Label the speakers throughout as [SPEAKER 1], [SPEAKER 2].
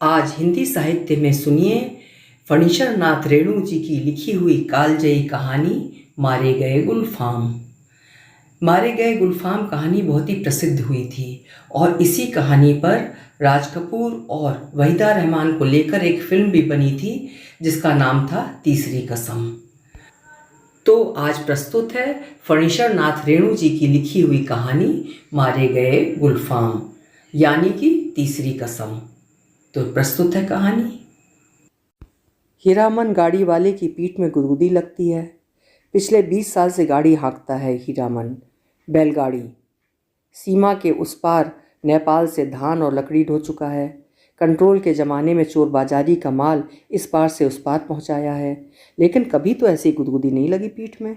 [SPEAKER 1] आज हिंदी साहित्य में सुनिए फणीश्वर नाथ रेणु जी की लिखी हुई कालजयी कहानी मारे गए गुलफाम। मारे गए गुलफाम कहानी बहुत ही प्रसिद्ध हुई थी और इसी कहानी पर राज कपूर और वहीदा रहमान को लेकर एक फिल्म भी बनी थी जिसका नाम था तीसरी कसम। तो आज प्रस्तुत है फणीश्वर नाथ रेणु जी की लिखी हुई कहानी मारे गए गुलफाम यानी कि तीसरी कसम। तो प्रस्तुत है कहानी। हीरामन गाड़ी वाले की पीठ में गुदगुदी लगती है। पिछले 20 साल से गाड़ी हाँकता है हीरामन, बैलगाड़ी। सीमा के उस पार नेपाल से धान और लकड़ी ढो चुका है। कंट्रोल के ज़माने में चोर बाजारी का माल इस पार से उस पार पहुंचाया है, लेकिन कभी तो ऐसी गुदगुदी नहीं लगी पीठ में।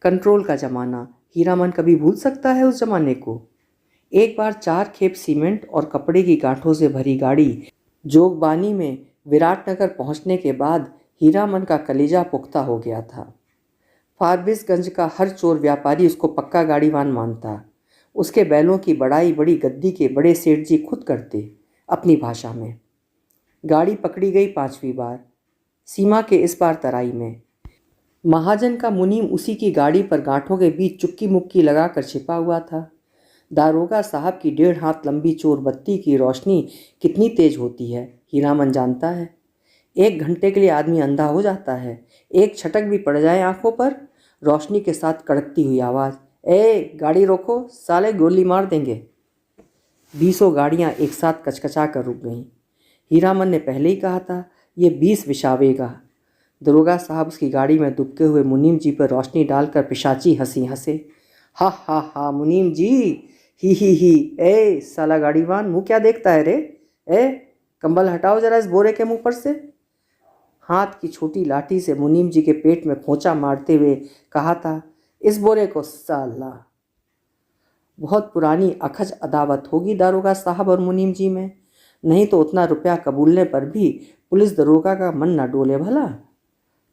[SPEAKER 1] कंट्रोल का ज़माना, हीरामन कभी भूल सकता है उस ज़माने को? एक बार 4 खेप सीमेंट और कपड़े की गांठों से भरी गाड़ी जोगबानी में विराटनगर पहुंचने के बाद हीरामन का कलेजा पुख्ता हो गया था। फारबिसगंज का हर चोर व्यापारी उसको पक्का गाड़ीवान मानता। उसके बैलों की बड़ाई बड़ी गद्दी के बड़े सेठ जी खुद करते अपनी भाषा में। गाड़ी पकड़ी गई 5वीं बार, सीमा के इस पार तराई में। महाजन का मुनीम उसी की गाड़ी पर गांठों के बीच चुक्की मुक्की लगाकर छिपा हुआ था। दारोगा साहब की 1.5 हाथ लंबी चोर बत्ती की रोशनी कितनी तेज होती है हीरामन जानता है। 1 घंटे के लिए आदमी अंधा हो जाता है। एक छटक भी पड़ जाए आंखों पर, रोशनी के साथ कड़कती हुई आवाज़, ए गाड़ी रोको, साले गोली मार देंगे। 20 गाड़ियां एक साथ कचकचा कर रुक गईं। हीरामन ने पहले ही कहा था ये 20 विशावेगा। दरोगा साहब उसकी गाड़ी में दुबके हुए मुनीम जी पर रोशनी डालकर पिशाची हंसी हंसे। हा हा हा मुनीम जी, ही, ए साला गाड़ीवान, मुंह क्या देखता है रे? ए कंबल हटाओ जरा इस बोरे के मुंह पर से। हाथ की छोटी लाठी से मुनीम जी के पेट में खोंचा मारते हुए कहा था, इस बोरे को साला। बहुत पुरानी अखज अदावत होगी दारोगा साहब और मुनीम जी में, नहीं तो उतना रुपया कबूलने पर भी पुलिस दरोगा का मन न डोले भला।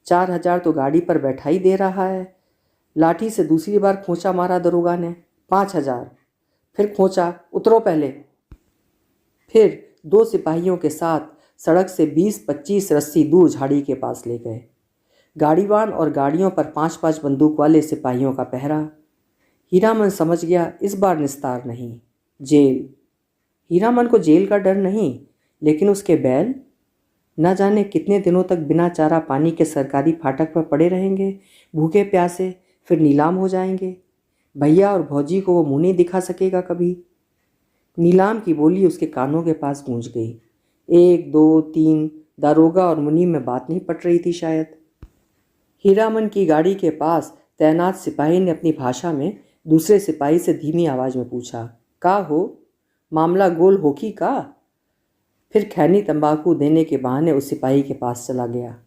[SPEAKER 1] 4,000 तो गाड़ी पर बैठा ही दे रहा है। लाठी से दूसरी बार खोंचा मारा दरोगा ने। 5,000। फिर खोंचा, उतरो पहले। फिर 2 सिपाहियों के साथ सड़क से 20-25 रस्सी दूर झाड़ी के पास ले गए। गाड़ीवान और गाड़ियों पर 5-5 बंदूक वाले सिपाहियों का पहरा। हीरामन समझ गया इस बार निस्तार नहीं, जेल। हीरामन को जेल का डर नहीं, लेकिन उसके बैल न जाने कितने दिनों तक बिना चारा पानी के सरकारी फाटक पर पड़े रहेंगे, भूखे प्यासे, फिर नीलाम हो जाएंगे। भैया और भौजी को वो मुंह नहीं दिखा सकेगा कभी। नीलाम की बोली उसके कानों के पास गूंज गई। 1, 2, 3 दारोगा और मुनीम में बात नहीं पट रही थी शायद। हीरामन की गाड़ी के पास तैनात सिपाही ने अपनी भाषा में दूसरे सिपाही से धीमी आवाज में पूछा, का हो, मामला गोल होकी का? फिर खैनी तंबाकू देने के बहाने उस सिपाही के पास चला गया।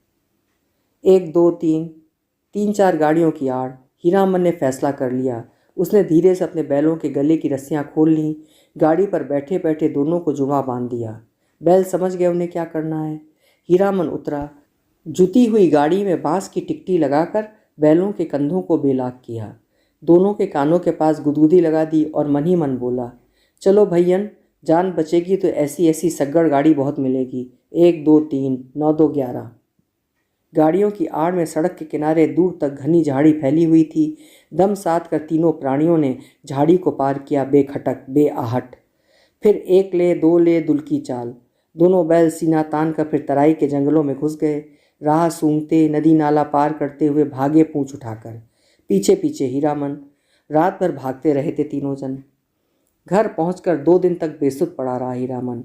[SPEAKER 1] 1, 2, 3 गाड़ियों की आड़ हीरामन ने फैसला कर लिया। उसने धीरे से अपने बैलों के गले की रस्सियां खोल लीं। गाड़ी पर बैठे बैठे दोनों को जुड़ा बांध दिया। बैल समझ गए उन्हें क्या करना है। हीरामन उतरा। जुती हुई गाड़ी में बांस की टिकटी लगाकर बैलों के कंधों को बेलाक किया। दोनों के कानों के पास गुदगुदी लगा दी और मन ही मन बोला, चलो भैयन, जान बचेगी तो ऐसी ऐसी सग्गड़ गाड़ी बहुत मिलेगी। 1, 2, 3 9, 2, 11। गाड़ियों की आड़ में सड़क के किनारे दूर तक घनी झाड़ी फैली हुई थी। दम साध कर तीनों प्राणियों ने झाड़ी को पार किया बेखटक बेआहट। फिर 1 ले 2 ले दुल्की चाल। दोनों बैल सीना तान कर फिर तराई के जंगलों में घुस गए। राह सूंघते नदी नाला पार करते हुए भागे पूंछ उठाकर। पीछे पीछे हीरामन। रात भर भागते रहे थे तीनों जन। घर पहुंचकर 2 दिन तक बेसुध पड़ा रहा हीरामन।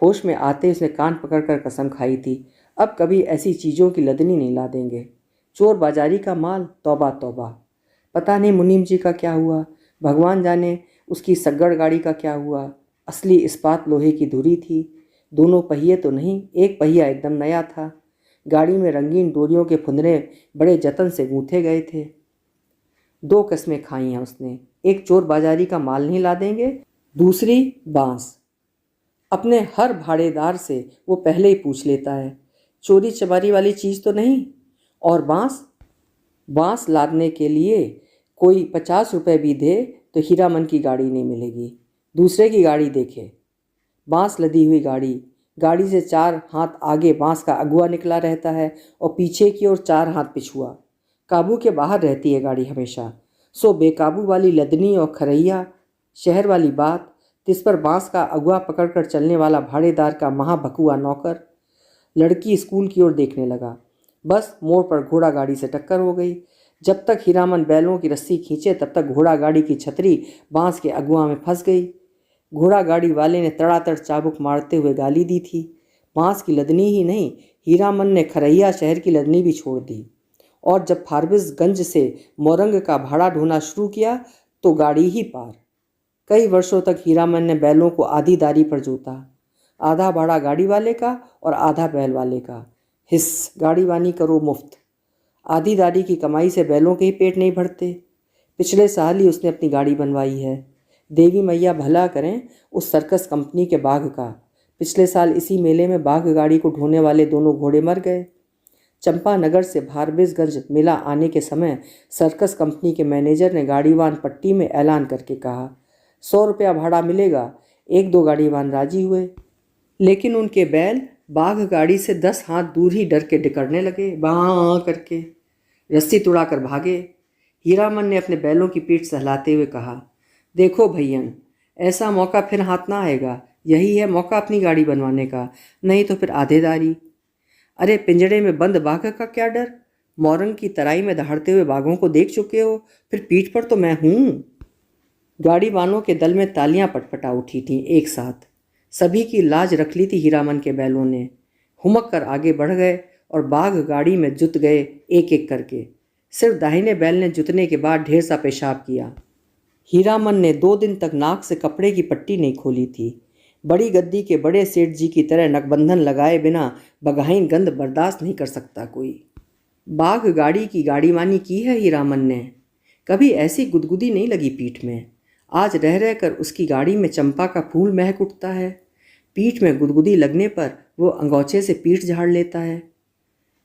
[SPEAKER 1] होश में आते उसने कान पकड़कर कसम खाई थी, अब कभी ऐसी चीज़ों की लदनी नहीं ला देंगे। चोर बाजारी का माल, तौबा तौबा। पता नहीं मुनीम जी का क्या हुआ, भगवान जाने उसकी सग्गड़ गाड़ी का क्या हुआ। असली इस्पात लोहे की धुरी थी। दोनों पहिए तो नहीं, एक पहिया एकदम नया था। गाड़ी में रंगीन डोरियों के फुंदरे बड़े जतन से गूंथे गए थे। 2 कस्में खाई हैं उसने, एक चोर बाजारी का माल नहीं ला देंगे, दूसरी बांस। अपने हर भाड़ेदार से वो पहले ही पूछ लेता है, चोरी चमारी वाली चीज़ तो नहीं? और बांस? बांस लादने के लिए कोई 50 रुपये भी दे तो हीरामन की गाड़ी नहीं मिलेगी। दूसरे की गाड़ी देखे। बांस लदी हुई गाड़ी गाड़ी से 4 हाथ आगे बांस का अगुआ निकला रहता है और पीछे की ओर 4 हाथ पिछुआ। काबू के बाहर रहती है गाड़ी हमेशा। सो बेकाबू वाली लदनी और खरैया शहर वाली बात, तिस पर बांस का अगुआ पकड़कर चलने वाला भाड़ेदार का महाबकुआ नौकर। लड़की स्कूल की ओर देखने लगा। बस मोड़ पर घोड़ा गाड़ी से टक्कर हो गई। जब तक हीरामन बैलों की रस्सी खींचे तब तक घोड़ा गाड़ी की छतरी बांस के अगुआ में फंस गई। घोड़ा गाड़ी वाले ने तड़ातड़ चाबुक मारते हुए गाली दी थी। बांस की लदनी ही नहीं, हीरामन ने खरैया शहर की लदनी भी छोड़ दी। और जब फारबिसगंज से मोरंग का भाड़ा ढोना शुरू किया तो गाड़ी ही पार। कई वर्षों तक हीरामन ने बैलों को आधी दारी पर जोता, आधा भाड़ा गाड़ी वाले का और आधा बैल वाले का। हिस्स गाड़ी वानी करो मुफ्त। आधी दारी की कमाई से बैलों के ही पेट नहीं भरते। पिछले साल ही उसने अपनी गाड़ी बनवाई है। देवी मैया भला करें उस सर्कस कंपनी के बाघ का। पिछले साल इसी मेले में बाघ गाड़ी को ढोने वाले दोनों घोड़े मर गए। चंपानगर से फारबिसगंज मेला आने के समय सर्कस कंपनी के मैनेजर ने गाड़ीवान पट्टी में ऐलान करके कहा, 100 रुपया भाड़ा मिलेगा। 1-2 गाड़ीवान राजी हुए, लेकिन उनके बैल बाघ गाड़ी से 10 हाथ दूर ही डर के डिकरने लगे, बाँ करके रस्सी तुड़ाकर भागे। हीरामन ने अपने बैलों की पीठ सहलाते हुए कहा, देखो भैयन, ऐसा मौका फिर हाथ ना आएगा। यही है मौका अपनी गाड़ी बनवाने का, नहीं तो फिर आधेदारी। अरे पिंजड़े में बंद बाघ का क्या डर? मोरंग की तराई में दहाड़ते हुए बाघों को देख चुके हो, फिर पीठ पर तो मैं हूँ। गाड़ी वालों के दल में तालियां पटपटा उठी थीं एक साथ। सभी की लाज रख ली थी हीरामन के बैलों ने। हुमक कर आगे बढ़ गए और बाघ गाड़ी में जुत गए एक एक करके। सिर्फ दाहिने बैल ने जुतने के बाद ढेर सा पेशाब किया। हीरामन ने 2 दिन तक नाक से कपड़े की पट्टी नहीं खोली थी। बड़ी गद्दी के बड़े सेठ जी की तरह नकबंधन लगाए बिना बगाहीन गंध बर्दाश्त नहीं कर सकता कोई। बाघ गाड़ी की गाड़ीवानी की है हीरामन ने। कभी ऐसी गुदगुदी नहीं लगी पीठ में। आज रह रह कर उसकी गाड़ी में चंपा का फूल महक उठता है। पीठ में गुदगुदी लगने पर वो अंगौछे से पीठ झाड़ लेता है।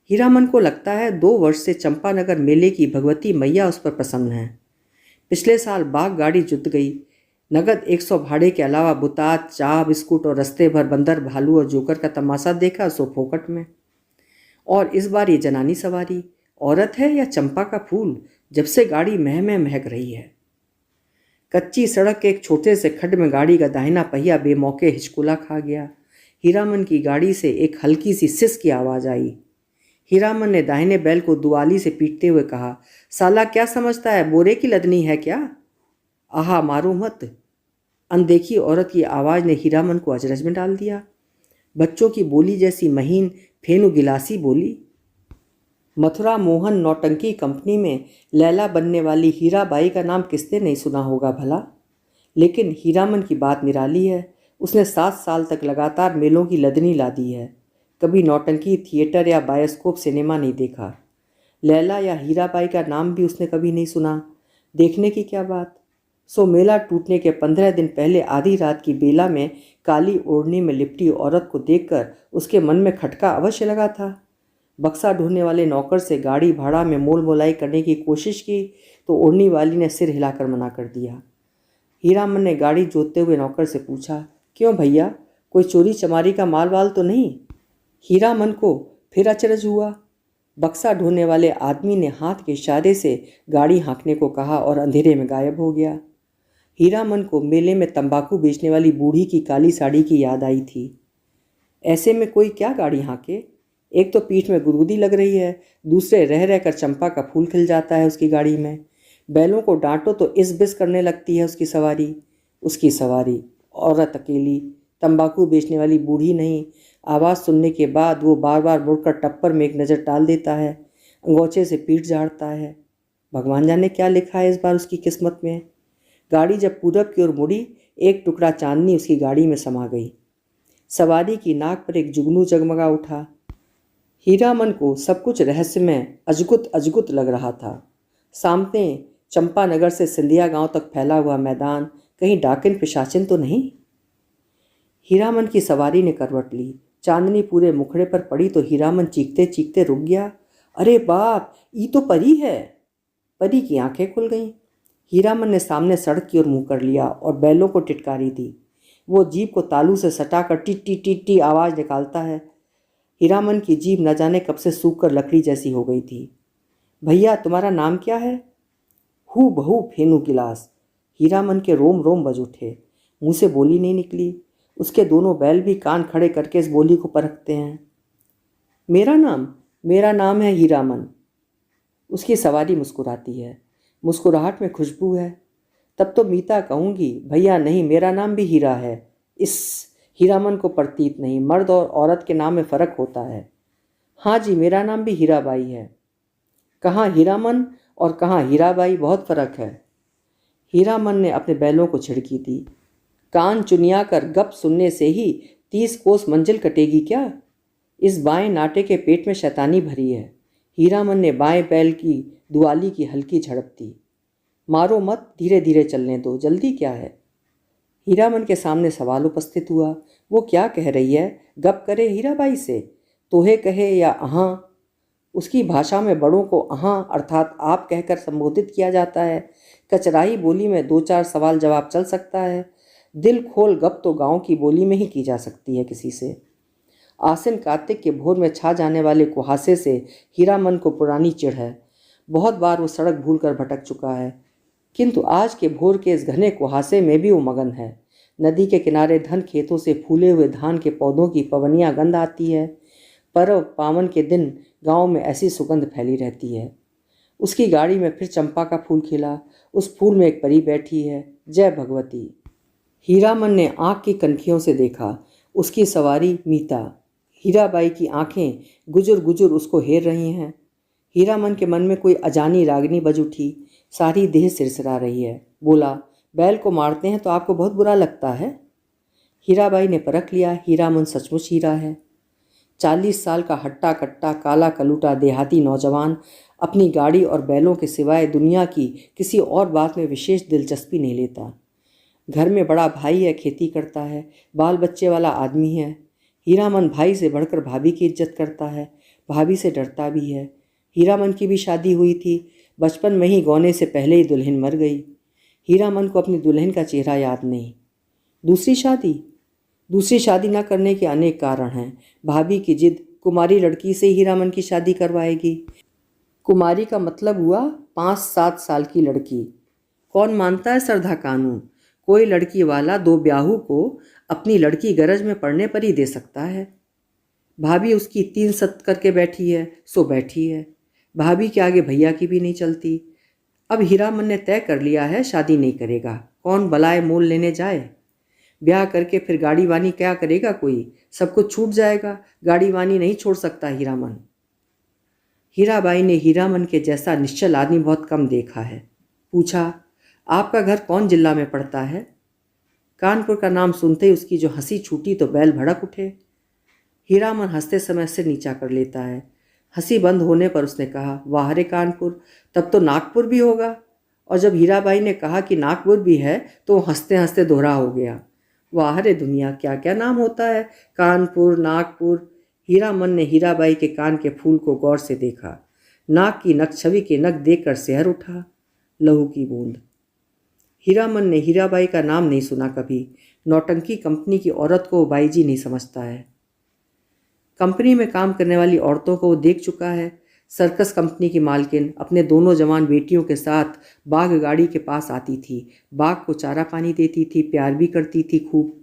[SPEAKER 1] हीरामन को लगता है 2 वर्ष से चंपानगर मेले की भगवती मैया उस पर प्रसन्न है। पिछले साल बाघ गाड़ी जुत गई। नगद 100 भाड़े के अलावा बुतात, चाह, बिस्कुट और रस्ते भर बंदर, भालू और जोकर का तमाशा देखा सो फोकट में। और इस बार ये जनानी सवारी औरत है या चंपा का फूल, जब से गाड़ी मह में महक रही है। कच्ची सड़क के एक छोटे से खड्ड में गाड़ी का दाहिना पहिया बेमौके हिचकुला खा गया। हीरामन की गाड़ी से एक हल्की सी सिस की आवाज़ आई। हीरामन ने दाहिने बैल को दुआली से पीटते हुए कहा, साला क्या समझता है, बोरे की लदनी है क्या? आहा मारो मत। अनदेखी औरत की आवाज़ ने हीरामन को अचरज में डाल दिया। बच्चों की बोली जैसी महीन फेनु गिलासी बोली। मथुरा मोहन नौटंकी कंपनी में लैला बनने वाली हीराबाई का नाम किसने नहीं सुना होगा भला। लेकिन हीरामन की बात निराली है। उसने 7 साल तक लगातार मेलों की लदनी ला दी है। कभी नौटंकी थिएटर या बायोस्कोप सिनेमा नहीं देखा। लैला या हीराबाई का नाम भी उसने कभी नहीं सुना। देखने की क्या बात। सो मेला टूटने के 15 दिन पहले आधी रात की बेला में काली ओढ़नी में लिपटी औरत को देखकर उसके मन में खटका अवश्य लगा था। बक्सा ढूंढने वाले नौकर से गाड़ी भाड़ा में मोल मोलाई करने की कोशिश की तो ओढ़नी वाली ने सिर हिलाकर मना कर दिया। हीरामन ने गाड़ी जोतते हुए नौकर से पूछा, क्यों भैया, कोई चोरी चमारी का माल वाल तो नहीं? हीरामन को फिर अचरज हुआ। बक्सा ढोने वाले आदमी ने हाथ के इशारे से गाड़ी हाँकने को कहा और अंधेरे में गायब हो गया। हीरामन को मेले में तंबाकू बेचने वाली बूढ़ी की काली साड़ी की याद आई थी। ऐसे में कोई क्या गाड़ी हाँके? एक तो पीठ में गुदगुदी लग रही है, दूसरे रह रह कर चंपा का फूल खिल जाता है उसकी गाड़ी में। बैलों को डांटो तो इस बिस करने लगती है उसकी सवारी औरत अकेली, तंबाकू बेचने वाली बूढ़ी नहीं। आवाज़ सुनने के बाद वो बार बार मुड़कर टप्पर में एक नज़र डाल देता है, अंगोछे से पीठ झाड़ता है। भगवान जाने क्या लिखा है इस बार उसकी किस्मत में। गाड़ी जब पूरब की ओर मुड़ी, एक टुकड़ा चांदनी उसकी गाड़ी में समा गई। सवारी की नाक पर एक जुगनू जगमगा उठा। हीरामन को सब कुछ रहस्यमय अजगुत अजगुत लग रहा था। सामने चंपानगर से सिंधिया गांव तक फैला हुआ मैदान, कहीं डाकिन पिशाचिन तो नहीं? हीरामन की सवारी ने करवट ली। चांदनी पूरे मुखड़े पर पड़ी तो हीरामन चीखते चीखते रुक गया। अरे बाप, ये तो परी है। परी की आंखें खुल गईं। हीरामन ने सामने सड़क की ओर मुंह कर लिया और बैलों को टिटकारी दी। वो जीभ को तालू से सटाकर टिट्टी टिट्टी आवाज़ निकालता है। हीरामन की जीभ न जाने कब से सूख कर लकड़ी जैसी हो गई थी। भैया तुम्हारा नाम क्या है? हू बहू फेनू गिलास। हीरामन के रोम रोम बज उठे। मुंह से बोली नहीं निकली। उसके दोनों बैल भी कान खड़े करके इस बोली को परखते हैं। मेरा नाम है हीरामन। उसकी सवारी मुस्कुराती है। मुस्कुराहट में खुशबू है। तब तो मीता कहूँगी, भैया नहीं, मेरा नाम भी हीरा है। इस हीरामन को प्रतीत नहीं, मर्द और औरत के नाम में फ़र्क होता है। हाँ जी, मेरा नाम भी हीराबाई है। कहाँ हीरामन और कहाँ हीराबाई, बहुत फ़र्क है। हीरामन ने अपने बैलों को छिड़की दी। कान चुनिया कर गप सुनने से ही 30 कोस मंजिल कटेगी क्या? इस बाएं नाटे के पेट में शैतानी भरी है। हीरामन ने बाएं बैल की दुआली की हल्की झड़प दी। मारो मत, धीरे धीरे चलने दो, जल्दी क्या है? हीरामन के सामने सवाल उपस्थित हुआ। वो क्या कह रही है? गप करे हीराबाई से? तोहे कहे या अहाँ? उसकी भाषा में बड़ों को अहाँ अर्थात आप कहकर संबोधित किया जाता है। कचराई बोली में 2-4 सवाल जवाब चल सकता है। दिल खोल गप तो गांव की बोली में ही की जा सकती है किसी से। आसिन कार्तिक के भोर में छा जाने वाले कुहासे से हीरामन को पुरानी चिढ़ है। बहुत बार वो सड़क भूलकर भटक चुका है, किंतु आज के भोर के इस घने कुहासे में भी वो मगन है। नदी के किनारे धन खेतों से फूले हुए धान के पौधों की पवनियाँ गंध आती है। पर्व पावन के दिन गांव में ऐसी सुगंध फैली रहती है। उसकी गाड़ी में फिर चंपा का फूल खिला। उस फूल में एक परी बैठी है। जय भगवती। हीरामन ने आँख की कनखियों से देखा। उसकी सवारी मीता। हीराबाई की आंखें गुजुर गुजुर उसको हेर रही हैं। हीरामन के मन में कोई अजानी रागनी बज उठी। सारी देह सिरसिरा रही है। बोला, बैल को मारते हैं तो आपको बहुत बुरा लगता है? हीराबाई ने परख लिया, हीरामन सचमुच हीरा है। 40 साल का हट्टा कट्टा काला कलूटा देहाती नौजवान अपनी गाड़ी और बैलों के सिवाय दुनिया की किसी और बात में विशेष दिलचस्पी नहीं लेता। घर में बड़ा भाई है, खेती करता है, बाल बच्चे वाला आदमी है। हीरामन भाई से बढ़कर भाभी की इज्जत करता है, भाभी से डरता भी है। हीरामन की भी शादी हुई थी। बचपन में ही गौने से पहले ही दुल्हन मर गई। हीरामन को अपनी दुल्हन का चेहरा याद नहीं। दूसरी शादी न करने के अनेक कारण हैं। भाभी की जिद कुमारी लड़की से हीरामन की शादी करवाएगी। कुमारी का मतलब हुआ 5-7 साल की लड़की। कौन मानता है श्रद्धा कानून? कोई लड़की वाला 2 ब्याहू को अपनी लड़की गरज में पड़ने पर ही दे सकता है। भाभी उसकी 3 सत करके बैठी है, सो बैठी है। भाभी के आगे भैया की भी नहीं चलती। अब हीरामन ने तय कर लिया है, शादी नहीं करेगा। कौन बलाए मोल लेने जाए? ब्याह करके फिर गाड़ी वानी क्या करेगा? कोई सब कुछ छूट जाएगा। गाड़ी वानी नहीं छोड़ सकता हीरामन। हीराबाई ने हीरामन के जैसा निश्चल आदमी बहुत कम देखा है। पूछा, आपका घर कौन जिला में पड़ता है? कानपुर का नाम सुनते ही उसकी जो हंसी छूटी तो बैल भड़क उठे। हीरामन हंसते समय सिर नीचा कर लेता है। हंसी बंद होने पर उसने कहा, वाह रे कानपुर, तब तो नागपुर भी होगा। और जब हीराबाई ने कहा कि नागपुर भी है तो हंसते हंसते दोहरा हो गया। वाह रे दुनिया, क्या क्या नाम होता है, कानपुर, नागपुर। हीरामन ने हीराबाई के कान के फूल को गौर से देखा। नाक की नक छवि के नक देखकर सिहर उठा। लहू की बूंद। हीरामन ने हीराबाई का नाम नहीं सुना कभी। नौटंकी कंपनी की औरत को बाईजी नहीं समझता है। कंपनी में काम करने वाली औरतों को वो देख चुका है। सर्कस कंपनी की मालकिन अपने दोनों जवान बेटियों के साथ बाघ गाड़ी के पास आती थी। बाघ को चारा पानी देती थी, प्यार भी करती थी खूब।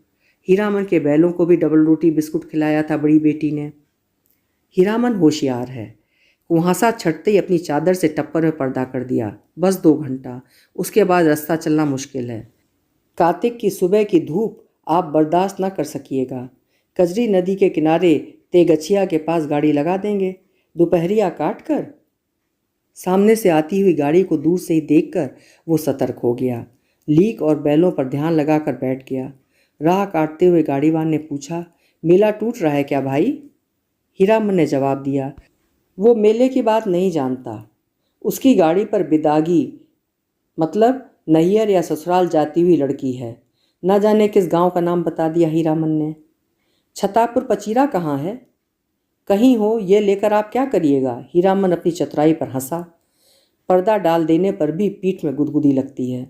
[SPEAKER 1] हीरामन के बैलों को भी डबल रोटी बिस्कुट खिलाया था बड़ी बेटी ने। हीरामन होशियार है। कुहासा छटते ही अपनी चादर से टप्पर में पर्दा कर दिया। बस 2 घंटा, उसके बाद रास्ता चलना मुश्किल है। कार्तिक की सुबह की धूप आप बर्दाश्त न कर सकिएगा। कजरी नदी के किनारे तेगछिया के पास गाड़ी लगा देंगे, दोपहरिया काट कर। सामने से आती हुई गाड़ी को दूर से ही देखकर वो सतर्क हो गया। लीक और बैलों पर ध्यान लगाकर बैठ गया। राह काटते हुए गाड़ीवान ने पूछा, मेला टूट रहा है क्या भाई? हीरामन ने जवाब दिया, वो मेले की बात नहीं जानता। उसकी गाड़ी पर बिदागी मतलब नैयर या ससुराल जाती हुई लड़की है। न जाने किस गांव का नाम बता दिया हीरामन ने। छतापुर पचीरा कहाँ है? कहीं हो, ये लेकर आप क्या करिएगा? हीरामन अपनी चतुराई पर हंसा। पर्दा डाल देने पर भी पीठ में गुदगुदी लगती है।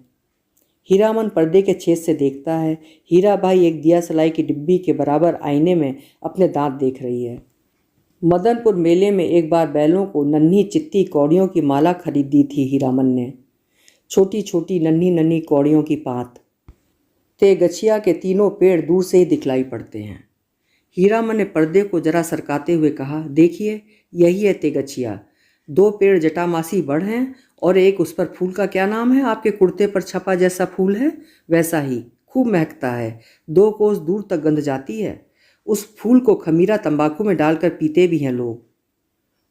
[SPEAKER 1] हीरामन पर्दे के छेद से देखता है। हीराबाई एक दिया सलाई की डिब्बी के बराबर आईने में अपने दांत देख रही है। मदनपुर मेले में एक बार बैलों को नन्ही चित्ती कौड़ियों की माला खरीदी थी हीरामन ने। छोटी छोटी नन्ही नन्ही कौड़ियों की पात। तेगछिया के तीनों पेड़ दूर से ही दिखलाई पड़ते हैं। हीरामन ने पर्दे को जरा सरकाते हुए कहा, देखिए यही है तेगछिया। 2 पेड़ जटामासी बढ़ हैं और एक उस पर फूल का क्या नाम है, आपके कुर्ते पर छपा जैसा फूल है वैसा ही, खूब महकता है, 2 कोस दूर तक गंध जाती है। उस फूल को खमीरा तंबाकू में डालकर पीते भी हैं लोग।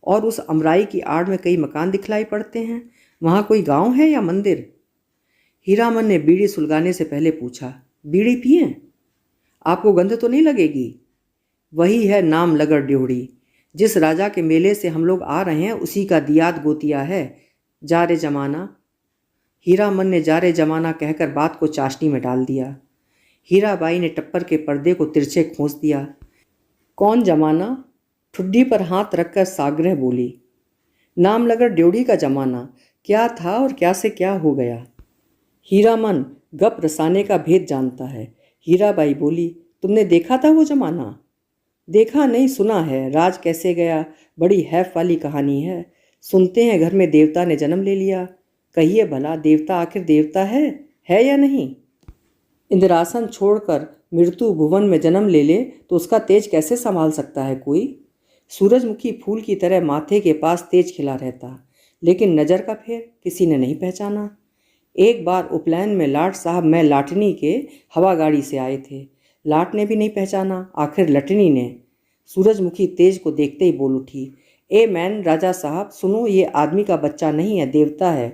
[SPEAKER 1] और उस अमराई की आड़ में कई मकान दिखलाई पड़ते हैं। वहाँ कोई गांव है या मंदिर? हीरामन ने बीड़ी सुलगाने से पहले पूछा, बीड़ी पिए? आपको गंध तो नहीं लगेगी? वही है नाम लगड़ ड्योढ़ी। जिस राजा के मेले से हम लोग आ रहे हैं उसी का दियाद गोतिया है, जारे जमाना। हीरामन ने जारे जमाना कहकर बात को चाशनी में डाल दिया। हीराबाई ने टप्पर के पर्दे को तिरछे खोंस दिया। कौन जमाना? ठुड्डी पर हाथ रखकर साग्रह बोली, नाम लगड़ ड्योढ़ी का जमाना। क्या था और क्या से क्या हो गया? हीरामन गप रसाने का भेद जानता है। हीराबाई बोली, तुमने देखा था वो जमाना? देखा नहीं, सुना है। राज कैसे गया, बड़ी हैफ वाली कहानी है। सुनते हैं घर में देवता ने जन्म ले लिया। कहिए भला, देवता आखिर देवता है या नहीं? इंद्रासन छोड़कर मृत्यु भुवन में जन्म ले ले तो उसका तेज कैसे संभाल सकता है कोई? सूरजमुखी फूल की तरह माथे के पास तेज खिला रहता, लेकिन नज़र का फेर किसी ने नहीं पहचाना। एक बार उपलैन में लाट साहब मैं लाटनी के हवा गाड़ी से आए थे। लाट ने भी नहीं पहचाना। आखिर लटनी ने सूरजमुखी तेज को देखते ही बोल उठी, ए मैन राजा साहब सुनो, ये आदमी का बच्चा नहीं है, देवता है।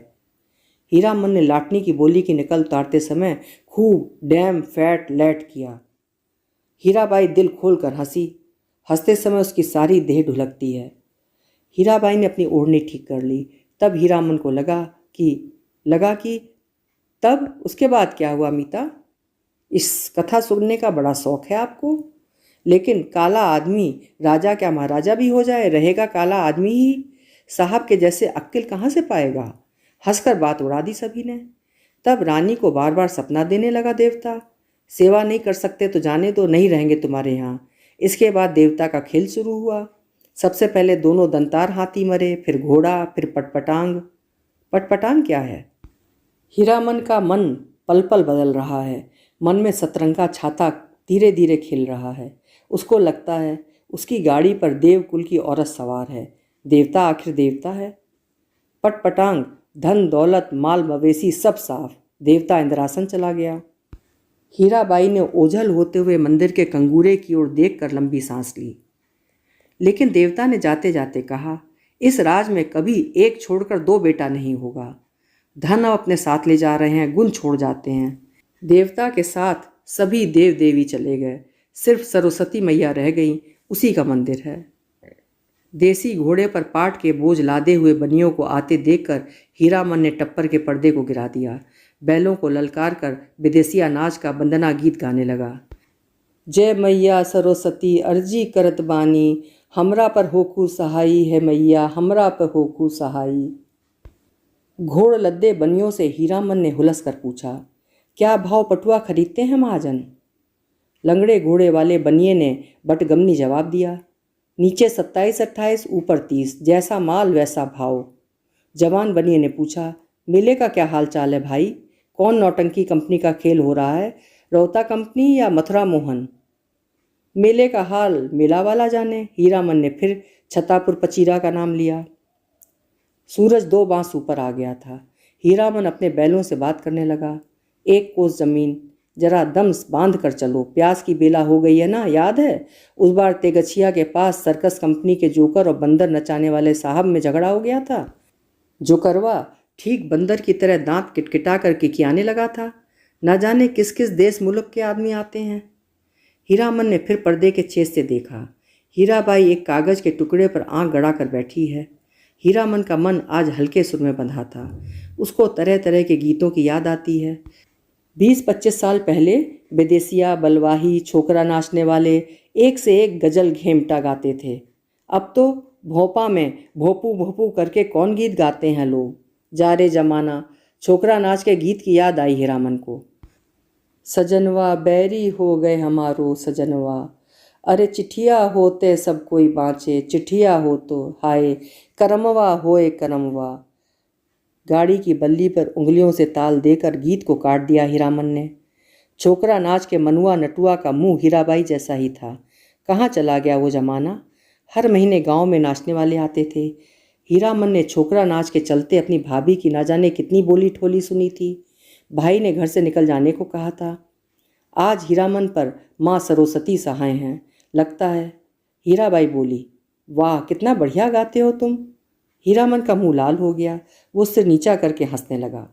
[SPEAKER 1] हीरामन ने लाटनी की बोली की नकल उतारते समय खूब डैम फैट लैट किया। हीराबाई दिल खोल कर हंसी। हंसते समय उसकी सारी देह ढुलकती है। हीराबाई ने अपनी ओढ़नी ठीक कर ली। तब हीरामन को लगा कि तब उसके बाद क्या हुआ मीता? इस कथा सुनने का बड़ा शौक है आपको। लेकिन काला आदमी राजा क्या महाराजा भी हो जाए, रहेगा काला आदमी ही। साहब के जैसे अक्ल कहाँ से पाएगा? हंसकर बात उड़ा दी सभी ने। तब रानी को बार बार सपना देने लगा देवता। सेवा नहीं कर सकते तो जाने दो, नहीं रहेंगे तुम्हारे यहाँ। इसके बाद देवता का खेल शुरू हुआ। सबसे पहले दोनों दंतार हाथी मरे, फिर घोड़ा, फिर पटपटांग। पटपटांग क्या है? हीरामन का मन पल पल बदल रहा है। मन में सतरंगा छाता धीरे धीरे खिल रहा है। उसको लगता है उसकी गाड़ी पर देवकुल की औरत सवार है। देवता आखिर देवता है। पटपटांग, धन दौलत माल मवेशी सब साफ। देवता इंद्रासन चला गया। हीराबाई ने ओझल होते हुए मंदिर के कंगूरे की ओर देखकर लंबी सांस ली। लेकिन देवता ने जाते जाते कहा, इस राज में कभी एक छोड़कर 2 बेटा नहीं होगा। धन अब अपने साथ ले जा रहे हैं, गुण छोड़ जाते हैं। देवता के साथ सभी देव देवी चले गए, सिर्फ सरस्वती मैया रह गई, उसी का मंदिर है। देसी घोड़े पर पाट के बोझ लादे हुए बनियों को आते देखकर हीरामन ने टप्पर के पर्दे को गिरा दिया। बैलों को ललकार कर विदेशिया नाच का वंदना गीत गाने लगा। जय मैया सरस्वती अर्जी करत बानी, हमरा पर होखू सहाई है मैया, हमरा पर होखू सहाई। घोड़ लद्दे बनियों से हीरामन ने हुलस कर पूछा, क्या भाव पटुआ खरीदते हैं महाजन? लंगड़े घोड़े वाले बनिए ने बटगमनी जवाब दिया, नीचे 27-28, ऊपर 30, जैसा माल वैसा भाव। जवान बनिए ने पूछा, मेले का क्या हाल चाल है भाई? कौन नौटंकी कंपनी का खेल हो रहा है, रोहता कंपनी या मथुरा मोहन? मेले का हाल मेला वाला जाने। हीरामन ने फिर छतापुर पचीरा का नाम लिया। सूरज 2 बांस ऊपर आ गया था। हीरामन अपने बैलों से बात करने लगा, 1 कोस जमीन, जरा दम बांध कर चलो, प्यास की बेला हो गई है ना, याद है उस बार तेगछिया के पास सर्कस कंपनी के जोकर और बंदर नचाने वाले साहब में झगड़ा हो गया था। जोकरवा ठीक बंदर की तरह दांत किटकिटा कर किकियाने लगा था। न जाने किस किस देश मुल्क के आदमी आते हैं। हीरामन ने फिर पर्दे के छेद से देखा। हीराबाई एक कागज के टुकड़े पर आंख गड़ा कर बैठी है। हीरामन का मन आज हल्के सुर में बंधा था। उसको तरह तरह के गीतों की याद आती है। 20-25 साल पहले विदेशिया, बलवाही, छोकरा नाचने वाले एक से एक गजल घेमटा गाते थे। अब तो भोपा में भोपू भोपू करके कौन गीत गाते हैं लोग। जारे जमाना, छोकरा नाच के गीत की याद आई हीरामन को। सजनवा बैरी हो गए हमारो सजनवा, अरे चिट्ठिया होते सब कोई बाँचे, चिट्ठिया हो तो हाय करमवा होए करमवा। गाड़ी की बल्ली पर उंगलियों से ताल देकर गीत को काट दिया हीरामन ने। छोकरा नाच के मनुआ नटुआ का मुंह हीराबाई जैसा ही था। कहाँ चला गया वो जमाना? हर महीने गांव में नाचने वाले आते थे। हीरामन ने छोकरा नाच के चलते अपनी भाभी की ना जाने कितनी बोली ठोली सुनी थी। भाई ने घर से निकल जाने को कहा था। आज हीरामन पर माँ सरस्वती सहाय हैं लगता है। हीराबाई बोली, वाह कितना बढ़िया गाते हो तुम। हीरामन का मुंह लाल हो गया। वो सिर नीचा करके हंसने लगा।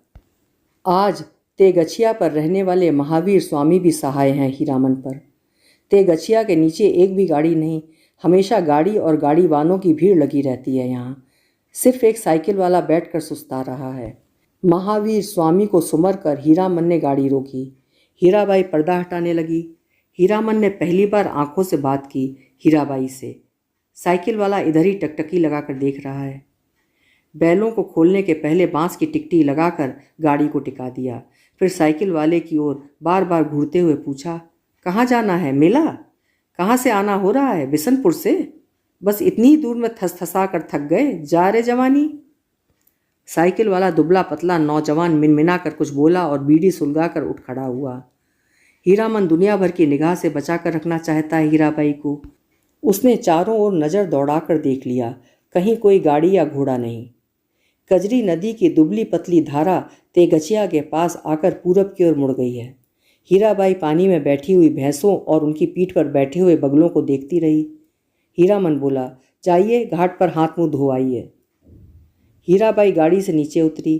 [SPEAKER 1] आज तेगछिया पर रहने वाले महावीर स्वामी भी सहाय हैं हीरामन पर। तेगछिया के नीचे एक भी गाड़ी नहीं, हमेशा गाड़ी और गाड़ी वालों की भीड़ लगी रहती है। यहाँ सिर्फ एक साइकिल वाला बैठकर सुस्ता रहा है। महावीर स्वामी को सुमर कर हीरामन ने गाड़ी रोकी। हीराबाई पर्दा हटाने लगी। हीरामन ने पहली बार आंखों से बात की हीराबाई से। साइकिल वाला इधर ही टकटकी लगाकर देख रहा है। बैलों को खोलने के पहले बांस की टिकटी लगाकर गाड़ी को टिका दिया। फिर साइकिल वाले की ओर बार बार घूरते हुए पूछा, कहाँ जाना है? मेला? कहाँ से आना हो रहा है? बिशनपुर से? बस इतनी ही दूर में थसथसा कर थक गए? जा रे जवानी। साइकिल वाला दुबला पतला नौजवान मिनमिना कर कुछ बोला और बीड़ी सुलगा कर उठ खड़ा हुआ। हीरामन दुनिया भर की निगाह से बचा कर रखना चाहता है हीराबाई को। उसने चारों ओर नज़र दौड़ाकर देख लिया, कहीं कोई गाड़ी या घोड़ा नहीं। कजरी नदी की दुबली पतली धारा तेगछिया के पास आकर पूरब की ओर मुड़ गई है। हीराबाई पानी में बैठी हुई भैंसों और उनकी पीठ पर बैठे हुए बगलों को देखती रही। हीरामन बोला, जाइए घाट पर हाथ मुंह धो आइए। हीराबाई गाड़ी से नीचे उतरी।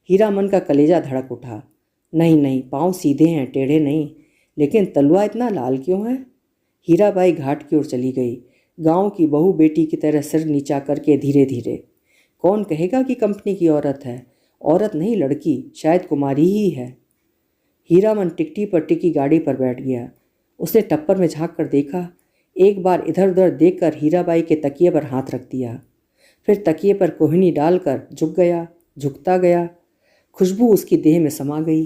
[SPEAKER 1] हीरामन का कलेजा धड़क उठा। नहीं नहीं, पाँव सीधे हैं, टेढ़े नहीं। लेकिन तलवा इतना लाल क्यों है? हीराबाई घाट की ओर चली गई, गांव की बहू बेटी की तरह सिर नीचा करके धीरे धीरे। कौन कहेगा कि कंपनी की औरत है? औरत नहीं, लड़की, शायद कुमारी ही है। हीरामन टिकटी पर टिकी गाड़ी पर बैठ गया। उसने टप्पर में झांक कर देखा। एक बार इधर उधर देखकर हीराबाई के तकिए पर हाथ रख दिया। फिर तकिए पर कोहनी डालकर झुक गया, झुकता गया। खुशबू उसकी देह में समा गई।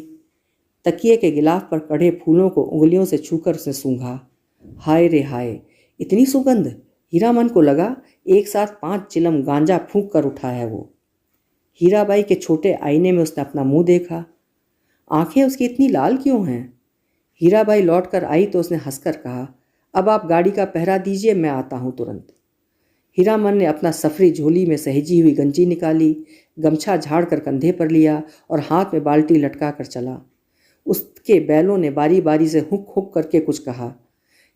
[SPEAKER 1] तकिए के गिलाफ पर कढ़े फूलों को उंगलियों से छूकर उसने सूंघा। हाय रे हाय, इतनी सुगंध! हीरामन को लगा एक साथ 5 चिलम गांजा फूंक कर उठा है वो। हीराबाई के छोटे आईने में उसने अपना मुंह देखा। आंखें उसकी इतनी लाल क्यों हैं? हीराबाई लौट कर आई तो उसने हंसकर कहा, अब आप गाड़ी का पहरा दीजिए, मैं आता हूँ तुरंत। हीरामन ने अपना सफरी झोली में सहेजी हुई गंजी निकाली, गमछा झाड़ कर कंधे पर लिया और हाथ में बाल्टी लटका कर चला। उसके बैलों ने बारी बारी से हुक हुक करके कुछ कहा।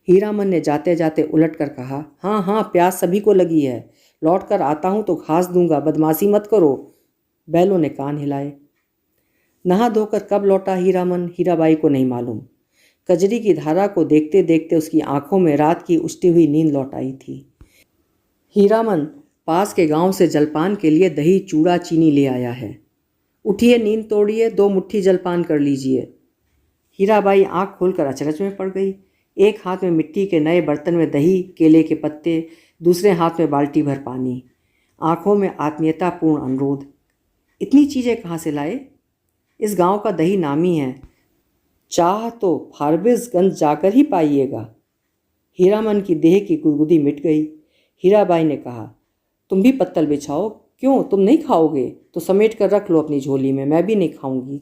[SPEAKER 1] हीरामन ने जाते जाते उलट कर कहा, हाँ हाँ, प्यास सभी को लगी है, लौट कर आता हूँ तो घास दूंगा, बदमाशी मत करो। बैलों ने कान हिलाए। नहा धोकर कब लौटा हीरामन, हीराबाई को नहीं मालूम। कजरी की धारा को देखते देखते उसकी आंखों में रात की उष्टी हुई नींद लौट आई थी। हीरामन पास के गांव से जलपान के लिए दही चूड़ा चीनी ले आया है। उठिए, नींद तोड़िए, 2 मुट्ठी जलपान कर लीजिए। हीराबाई आंख खोलकर अचरज में पड़ गई। एक हाथ में मिट्टी के नए बर्तन में दही, केले के पत्ते, दूसरे हाथ में बाल्टी भर पानी। आंखों में आत्मीयतापूर्ण अनुरोध। इतनी चीज़ें कहाँ से लाए? इस गांव का दही नामी है, चाह तो फारबिसगंज जाकर ही पाइएगा। हीरामन की देह की गुदगुदी मिट गई। हीराबाई ने कहा, तुम भी पत्तल बिछाओ। क्यों, तुम नहीं खाओगे? तो समेट कर रख लो अपनी झोली में, मैं भी नहीं खाऊंगी।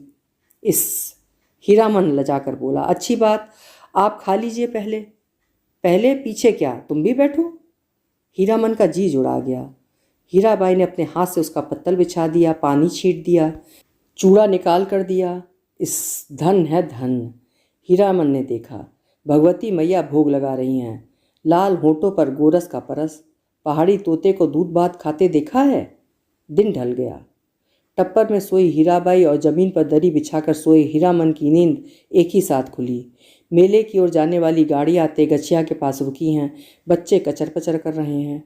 [SPEAKER 1] हीरामन लजाकर बोला, अच्छी बात, आप खा लीजिए पहले। पहले पीछे क्या, तुम भी बैठो। हीरामन का जी जुड़ा गया। हीराबाई ने अपने हाथ से उसका पत्तल बिछा दिया, पानी छींट दिया, चूड़ा निकाल कर दिया। इस धन है धन। हीरामन ने देखा, भगवती मैया भोग लगा रही हैं। लाल होठों पर गोरस का परस। पहाड़ी तोते को दूध भात खाते देखा है? दिन ढल गया। टप्पर में सोई हीराबाई और जमीन पर दरी बिछाकर सोए हीरामन की नींद एक ही साथ खुली। मेले की ओर जाने वाली गाड़ियाँ तेगछिया के पास रुकी हैं। बच्चे कचर पचर कर रहे हैं।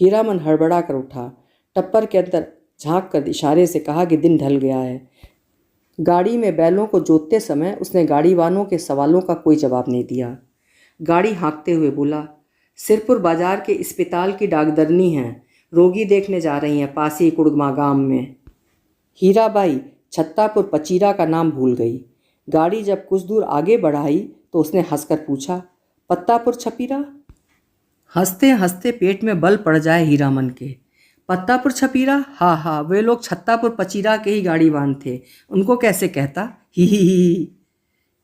[SPEAKER 1] हीरामन हड़बड़ा कर उठा। टप्पर के अंदर झांक कर इशारे से कहा कि दिन ढल गया है। गाड़ी में बैलों को जोतते समय उसने गाड़ी वालों के सवालों का कोई जवाब नहीं दिया। गाड़ी हाँकते हुए बोला, सिरपुर बाजार के अस्पताल की डाकदरनी हैं, रोगी देखने जा रही हैं पासी कुड़मा गांव में। हीराबाई छत्तापुर पचीरा का नाम भूल गई। गाड़ी जब कुछ दूर आगे बढ़ाई तो उसने हंसकर पूछा, पत्तापुर छपीरा? हंसते हंसते पेट में बल पड़ जाए हीरामन के। पत्तापुर छपीरा? हाँ हाँ, वे लोग छत्तापुर पचीरा के ही गाड़ीवान थे, उनको कैसे कहता। ही।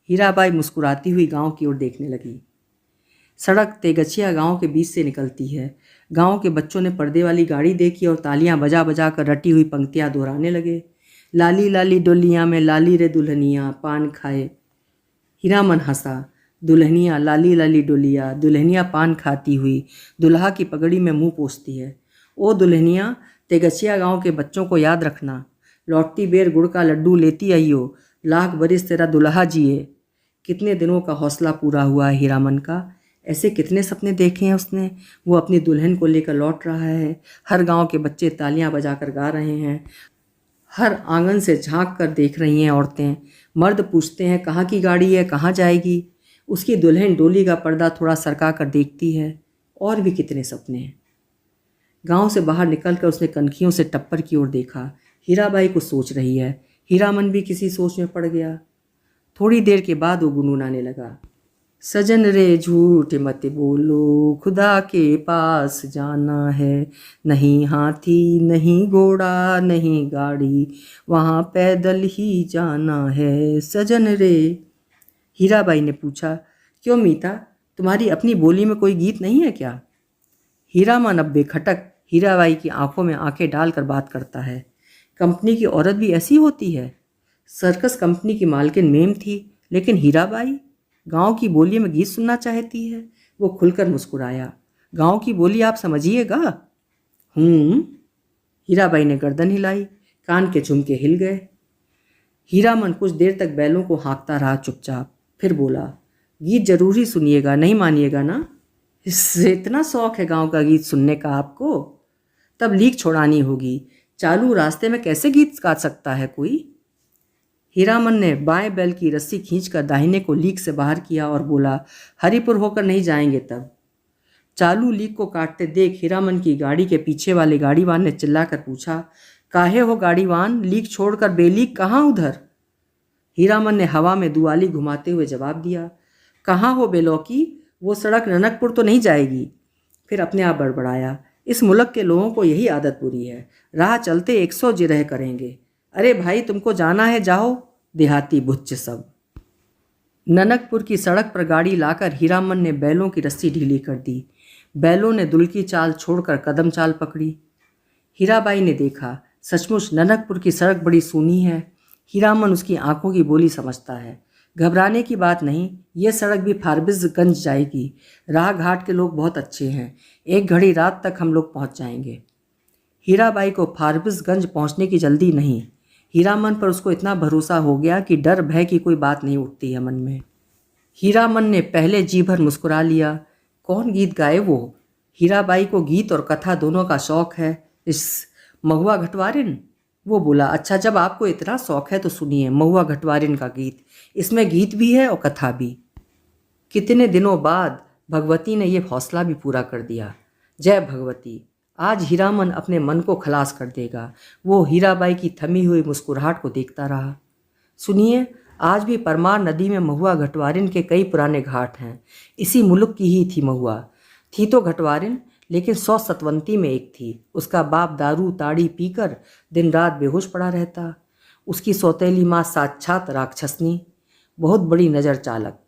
[SPEAKER 1] हीराबाई मुस्कुराती हुई गांव की ओर देखने लगी। सड़क तेगछिया गांव के बीच से निकलती है। गांव के बच्चों ने पर्दे वाली गाड़ी देखी और तालियां बजा बजा कर रटी हुई पंक्तियां दोहराने लगे। लाली लाली डोलियां में लाली रे दुल्हनिया पान खाए। हीरामन हंसा। दुल्हनिया लाली लाली डोलिया, दुल्हनिया पान खाती हुई दुल्हा की पगड़ी में मुंह पोंछती है। ओ दुल्हनिया, तेगछिया गांव के बच्चों को याद रखना, लौटती बेर गुड़ का लड्डू लेती आइयो, लाख बरिस तेरा दुल्हा जिए। कितने दिनों का हौसला पूरा हुआ है हीरामन का। ऐसे कितने सपने देखे हैं उसने। वो अपनी दुल्हन को लेकर लौट रहा है। हर गांव के बच्चे तालियां बजाकर गा रहे हैं। हर आंगन से झांक कर देख रही हैं औरतें। मर्द पूछते हैं कहाँ की गाड़ी है, कहाँ जाएगी। उसकी दुल्हन डोली का पर्दा थोड़ा सरका कर देखती है। और भी कितने सपने हैं। गांव से बाहर निकलकर उसने कनखियों से टप्पर की ओर देखा। हीराबाई कुछ सोच रही है। हीरामन भी किसी सोच में पड़ गया। थोड़ी देर के बाद वो गुनगुनाने लगा, सजन रे झूठ मत बोलो, खुदा के पास जाना है, नहीं हाथी नहीं घोड़ा नहीं गाड़ी, वहाँ पैदल ही जाना है सजन रे। हीराबाई ने पूछा, क्यों मीता, तुम्हारी अपनी बोली में कोई गीत नहीं है क्या? हीरामन अब बेखटक हीराबाई की आंखों में आंखें डालकर बात करता है। कंपनी की औरत भी ऐसी होती है। सर्कस कंपनी की मालकिन मेम थी, लेकिन हीराबाई गांव की बोली में गीत सुनना चाहती है। वो खुलकर मुस्कुराया। गांव की बोली आप समझिएगा। हीराबाई ने गर्दन हिलाई। कान के झुमके हिल गए। हीरामन कुछ देर तक बैलों को हाँकता रहा चुपचाप। फिर बोला, गीत जरूरी सुनिएगा, नहीं मानिएगा ना? इससे इतना शौक है गांव का गीत सुनने का आपको? तब लीक छोड़ानी होगी। चालू रास्ते में कैसे गीत गा सकता है कोई? हीरामन ने बाएं बैल की रस्सी खींचकर दाहिने को लीक से बाहर किया और बोला, हरिपुर होकर नहीं जाएंगे तब। चालू लीक को काटते देख हीरामन की गाड़ी के पीछे वाले गाड़ीवान ने चिल्लाकर पूछा, काहे हो गाड़ीवान, लीक छोड़कर बेलीक कहाँ उधर? हीरामन ने हवा में दुआली घुमाते हुए जवाब दिया, कहाँ हो बेलौकी, वो सड़क ननकपुर तो नहीं जाएगी। फिर अपने आप बड़बड़ाया, इस मुल्क के लोगों को यही आदत बुरी है, राह चलते 100 जिरह करेंगे। अरे भाई, तुमको जाना है जाओ, देहाती बुच्चे सब। ननकपुर की सड़क पर गाड़ी लाकर हीरामन ने बैलों की रस्सी ढीली कर दी। बैलों ने दुल की चाल छोड़कर कदम चाल पकड़ी। हीराबाई ने देखा, सचमुच ननकपुर की सड़क बड़ी सूनी है। हीरामन उसकी आंखों की बोली समझता है। घबराने की बात नहीं, ये सड़क भी फारबिसगंज जाएगी। राह घाट के लोग बहुत अच्छे हैं, एक घड़ी रात तक हम लोग पहुंच जाएंगे। हीराबाई को फारबिसगंज पहुंचने की जल्दी नहीं। हीरामन पर उसको इतना भरोसा हो गया कि डर भय की कोई बात नहीं उठती है मन में। हीरामन ने पहले जी भर मुस्कुरा लिया। कौन गीत गाए वो? हीराबाई को गीत और कथा दोनों का शौक है। इस महुआ घटवारिन? वो बोला, अच्छा जब आपको इतना शौक है तो सुनिए महुआ घटवारिन का गीत। इसमें गीत भी है और कथा भी। कितने दिनों बाद भगवती ने ये हौसला भी पूरा कर दिया। जय भगवती। आज हीरामन अपने मन को खलास कर देगा। वो हीराबाई की थमी हुई मुस्कुराहट को देखता रहा। सुनिए, आज भी परमार नदी में महुआ घटवारिन के कई पुराने घाट हैं। इसी मुल्क की ही थी महुआ। थी तो घटवारिन, लेकिन 100 सतवंती में एक थी। उसका बाप दारू ताड़ी पीकर दिन रात बेहोश पड़ा रहता। उसकी सौतेली माँ साक्षात राक्षसनी, बहुत बड़ी नज़र चालक।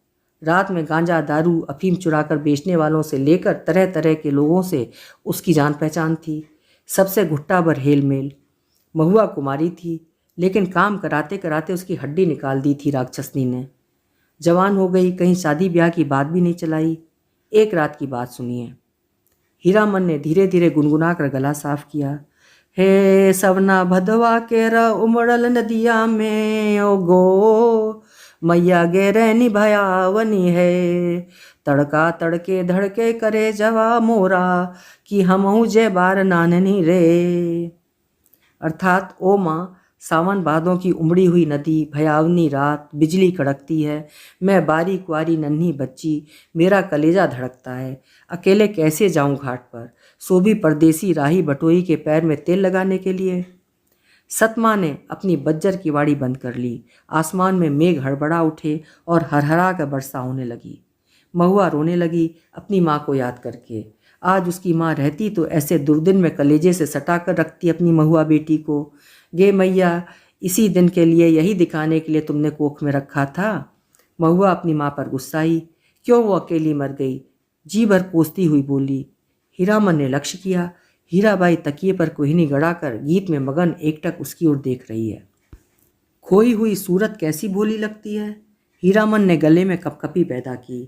[SPEAKER 1] रात में गांजा दारू अफीम चुराकर बेचने वालों से लेकर तरह तरह के लोगों से उसकी जान पहचान थी। सबसे घुट्टा भर हेल मेल। महुआ कुमारी थी, लेकिन काम कराते कराते उसकी हड्डी निकाल दी थी राक्षसनी ने। जवान हो गई, कहीं शादी ब्याह की बात भी नहीं चलाई। एक रात की बात सुनिए। हीरामन ने धीरे धीरे गुनगुना कर गला साफ किया। हे सवना भदवा केरा उमड़ल नदिया में ओ गो, मैया गेरैनी भयावनी है, तड़का तड़के धड़के करे जवा मोरा, कि हमहू जे बार नाननी रे। अर्थात ओ माँ, सावन भादों की उमड़ी हुई नदी, भयावनी रात, बिजली कड़कती है, मैं बारी कुआरी नन्ही बच्ची, मेरा कलेजा धड़कता है। अकेले कैसे जाऊं घाट पर, सो भी परदेसी राही बटोई के पैर में तेल लगाने के लिए। सतमा ने अपनी बज्जर की वाड़ी बंद कर ली। आसमान में मेघ हड़बड़ा उठे और हरहरा कर वर्षा होने लगी। महुआ रोने लगी अपनी माँ को याद करके। आज उसकी माँ रहती तो ऐसे दुर्दिन में कलेजे से सटा कर रखती अपनी महुआ बेटी को। गे मैया, इसी दिन के लिए, यही दिखाने के लिए तुमने कोख में रखा था। महुआ अपनी माँ पर गुस्साई। क्यों वो अकेली मर गई? जी भर कोसती हुई बोली। हीरामन ने लक्ष्य किया। हीराबाई तकिए पर कोहिनी गड़ाकर गीत में मगन एकटक उसकी ओर देख रही है। खोई हुई सूरत कैसी भोली लगती है। हीरामन ने गले में कपकपी पैदा की।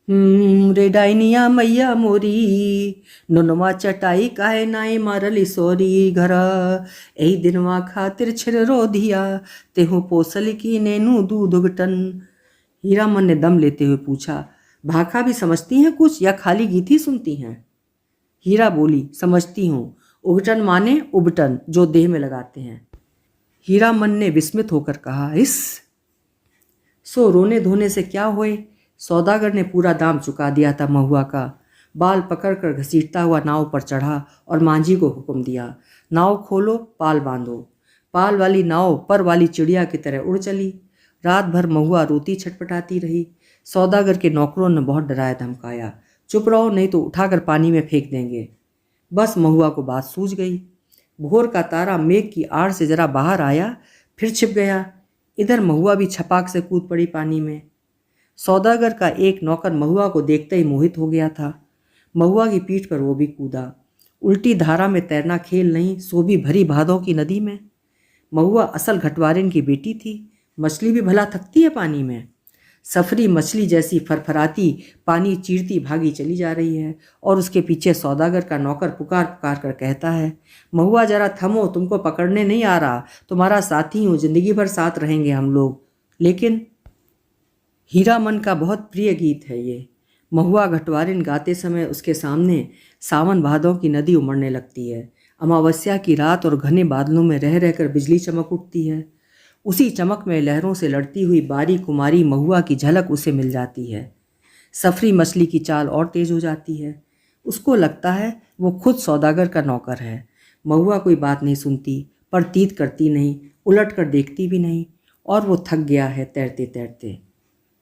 [SPEAKER 1] रे डाइनिया मैया मोरी, नुनवा चटाई काहे नाई मारली सोरी घर, एही दिनवा खातिर छिर रो दिया, तेहू पोसल की नैनू दूध उगटन। हीरामन ने दम लेते हुए पूछा, भाखा भी समझती हैं कुछ या खाली गीत ही सुनती हैं? हीरा बोली, समझती हूँ। उगटन माने उबटन, जो देह में लगाते हैं। हीरामन ने विस्मित होकर कहा, इस सो रोने धोने से क्या होए? सौदागर ने पूरा दाम चुका दिया था महुआ का। बाल पकड़कर घसीटता हुआ नाव पर चढ़ा और मांझी को हुक्म दिया, नाव खोलो, पाल बांधो। पाल वाली नाव पर वाली चिड़िया की तरह उड़ चली। रात भर महुआ रोती छटपटाती रही। सौदागर के नौकरों ने बहुत डराया धमकाया, चुप रहो नहीं तो उठाकर पानी में फेंक देंगे। बस महुआ को बात सूझ गई। भोर का तारा मेघ की आड़ से जरा बाहर आया, फिर छिप गया। इधर महुआ भी छपाक से कूद पड़ी पानी में। सौदागर का एक नौकर महुआ को देखते ही मोहित हो गया था। महुआ की पीठ पर वो भी कूदा। उल्टी धारा में तैरना खेल नहीं, सो भी भरी भादों की नदी में। महुआ असल घटवारिन की बेटी थी। मछली भी भला थकती है पानी में। सफरी मछली जैसी फरफराती पानी चीरती भागी चली जा रही है और उसके पीछे सौदागर का नौकर पुकार पुकार कर कहता है, महुआ जरा थमो, तुमको पकड़ने नहीं आ रहा, तुम्हारा साथी हूँ, जिंदगी भर साथ रहेंगे हम लोग। लेकिन हीरामन का बहुत प्रिय गीत है ये। महुआ घटवारिन गाते समय उसके सामने सावन भादों की नदी उमड़ने लगती है। अमावस्या की रात और घने बादलों में रह रहकर बिजली चमक उठती है। उसी चमक में लहरों से लड़ती हुई बारी कुमारी महुआ की झलक उसे मिल जाती है। सफरी मछली की चाल और तेज हो जाती है। उसको लगता है वो खुद सौदागर का नौकर है। महुआ कोई बात नहीं सुनती, पर तीत करती नहीं, उलट कर देखती भी नहीं, और वो थक गया है तैरते तैरते।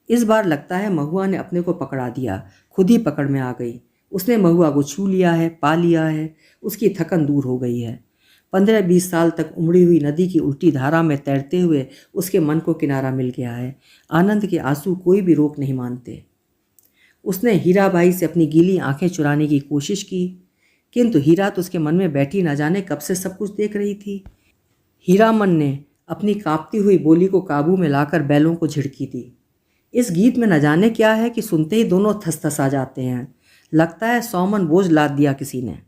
[SPEAKER 1] इस बार लगता है महुआ ने अपने को पकड़ा दिया, खुद ही पकड़ में आ गई। उसने महुआ को छू लिया है, पा लिया है, उसकी थकन दूर हो गई है। 15-20 साल तक उमड़ी हुई नदी की उल्टी धारा में तैरते हुए उसके मन को किनारा मिल गया है। आनंद के आंसू कोई भी रोक नहीं मानते। उसने हीराबाई से अपनी गीली आंखें चुराने की कोशिश की, किंतु हीरा तो उसके मन में बैठी न जाने कब से सब कुछ देख रही थी। हीरामन ने अपनी कांपती हुई बोली को काबू में लाकर बैलों को झिड़की दी। इस गीत में न जाने क्या है कि सुनते ही दोनों थसथसा जाते हैं। लगता है 100 मन बोझ लाद दिया किसी ने।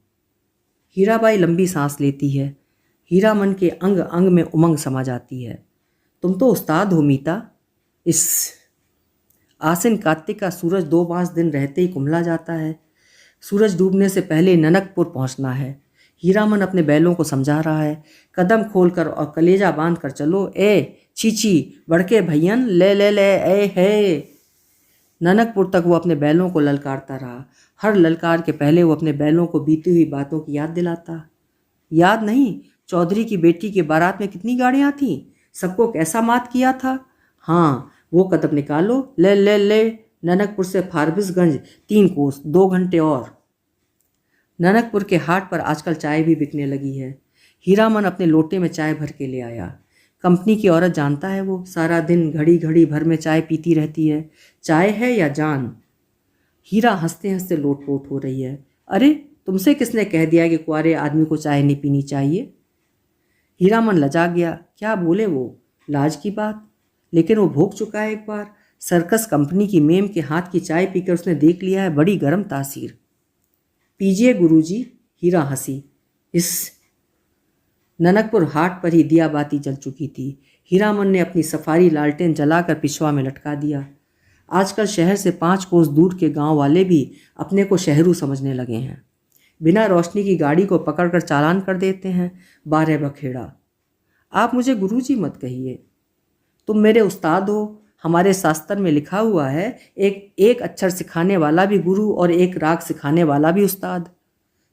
[SPEAKER 1] हीराबाई लंबी सांस लेती है। हीरामन के अंग अंग में उमंग समा जाती है। तुम तो उस्ताद हो मीता। इस आसिन कार्तिक का सूरज 2-5 दिन रहते ही कुम्हला जाता है। सूरज डूबने से पहले ननकपुर पहुंचना है। हीरामन अपने बैलों को समझा रहा है, कदम खोलकर और कलेजा बांध कर चलो, ए चीची बड़के भैयन, ले ले ले, ए हे। ननकपुर तक वो अपने बैलों को ललकारता रहा। हर ललकार के पहले वो अपने बैलों को बीती हुई बातों की याद दिलाता। याद नहीं, चौधरी की बेटी की बारात में कितनी गाड़ियाँ थीं, सबको कैसा मात किया था। हाँ, वो कदम निकालो, ले ले ले। ननकपुर से फारबिसगंज 3 कोस, 2 घंटे और। ननकपुर के हाट पर आजकल चाय भी बिकने लगी है। हीरामन अपने लोटे में चाय भर के ले आया। कंपनी की औरत जानता है वो, सारा दिन घड़ी घड़ी भर में चाय पीती रहती है। चाय है या जान। हीरा हंसते हंसते लोट-पोट हो रही है। अरे, तुमसे किसने कह दिया कि कुंवारे आदमी को चाय नहीं पीनी चाहिए? हीरामन लजा गया। क्या बोले वो, लाज की बात। लेकिन वो भोग चुका है एक बार। सर्कस कंपनी की मेम के हाथ की चाय पीकर उसने देख लिया है बड़ी गर्म तासीर। पीजिए गुरुजी। हीरा हंसी। इस ननकपुर हाट पर ही दिया बाती जल चुकी थी। हीरामन ने अपनी सफारी लालटेन जलाकर पिछवा में लटका दिया। आजकल शहर से 5 कोस दूर के गांव वाले भी अपने को शहरू समझने लगे हैं। बिना रोशनी की गाड़ी को पकड़कर चालान कर देते हैं। 12 बखेड़ा। आप मुझे गुरुजी मत कहिए, तुम मेरे उस्ताद हो। हमारे शास्त्र में लिखा हुआ है, एक अक्षर सिखाने वाला भी गुरु और एक राग सिखाने वाला भी उस्ताद।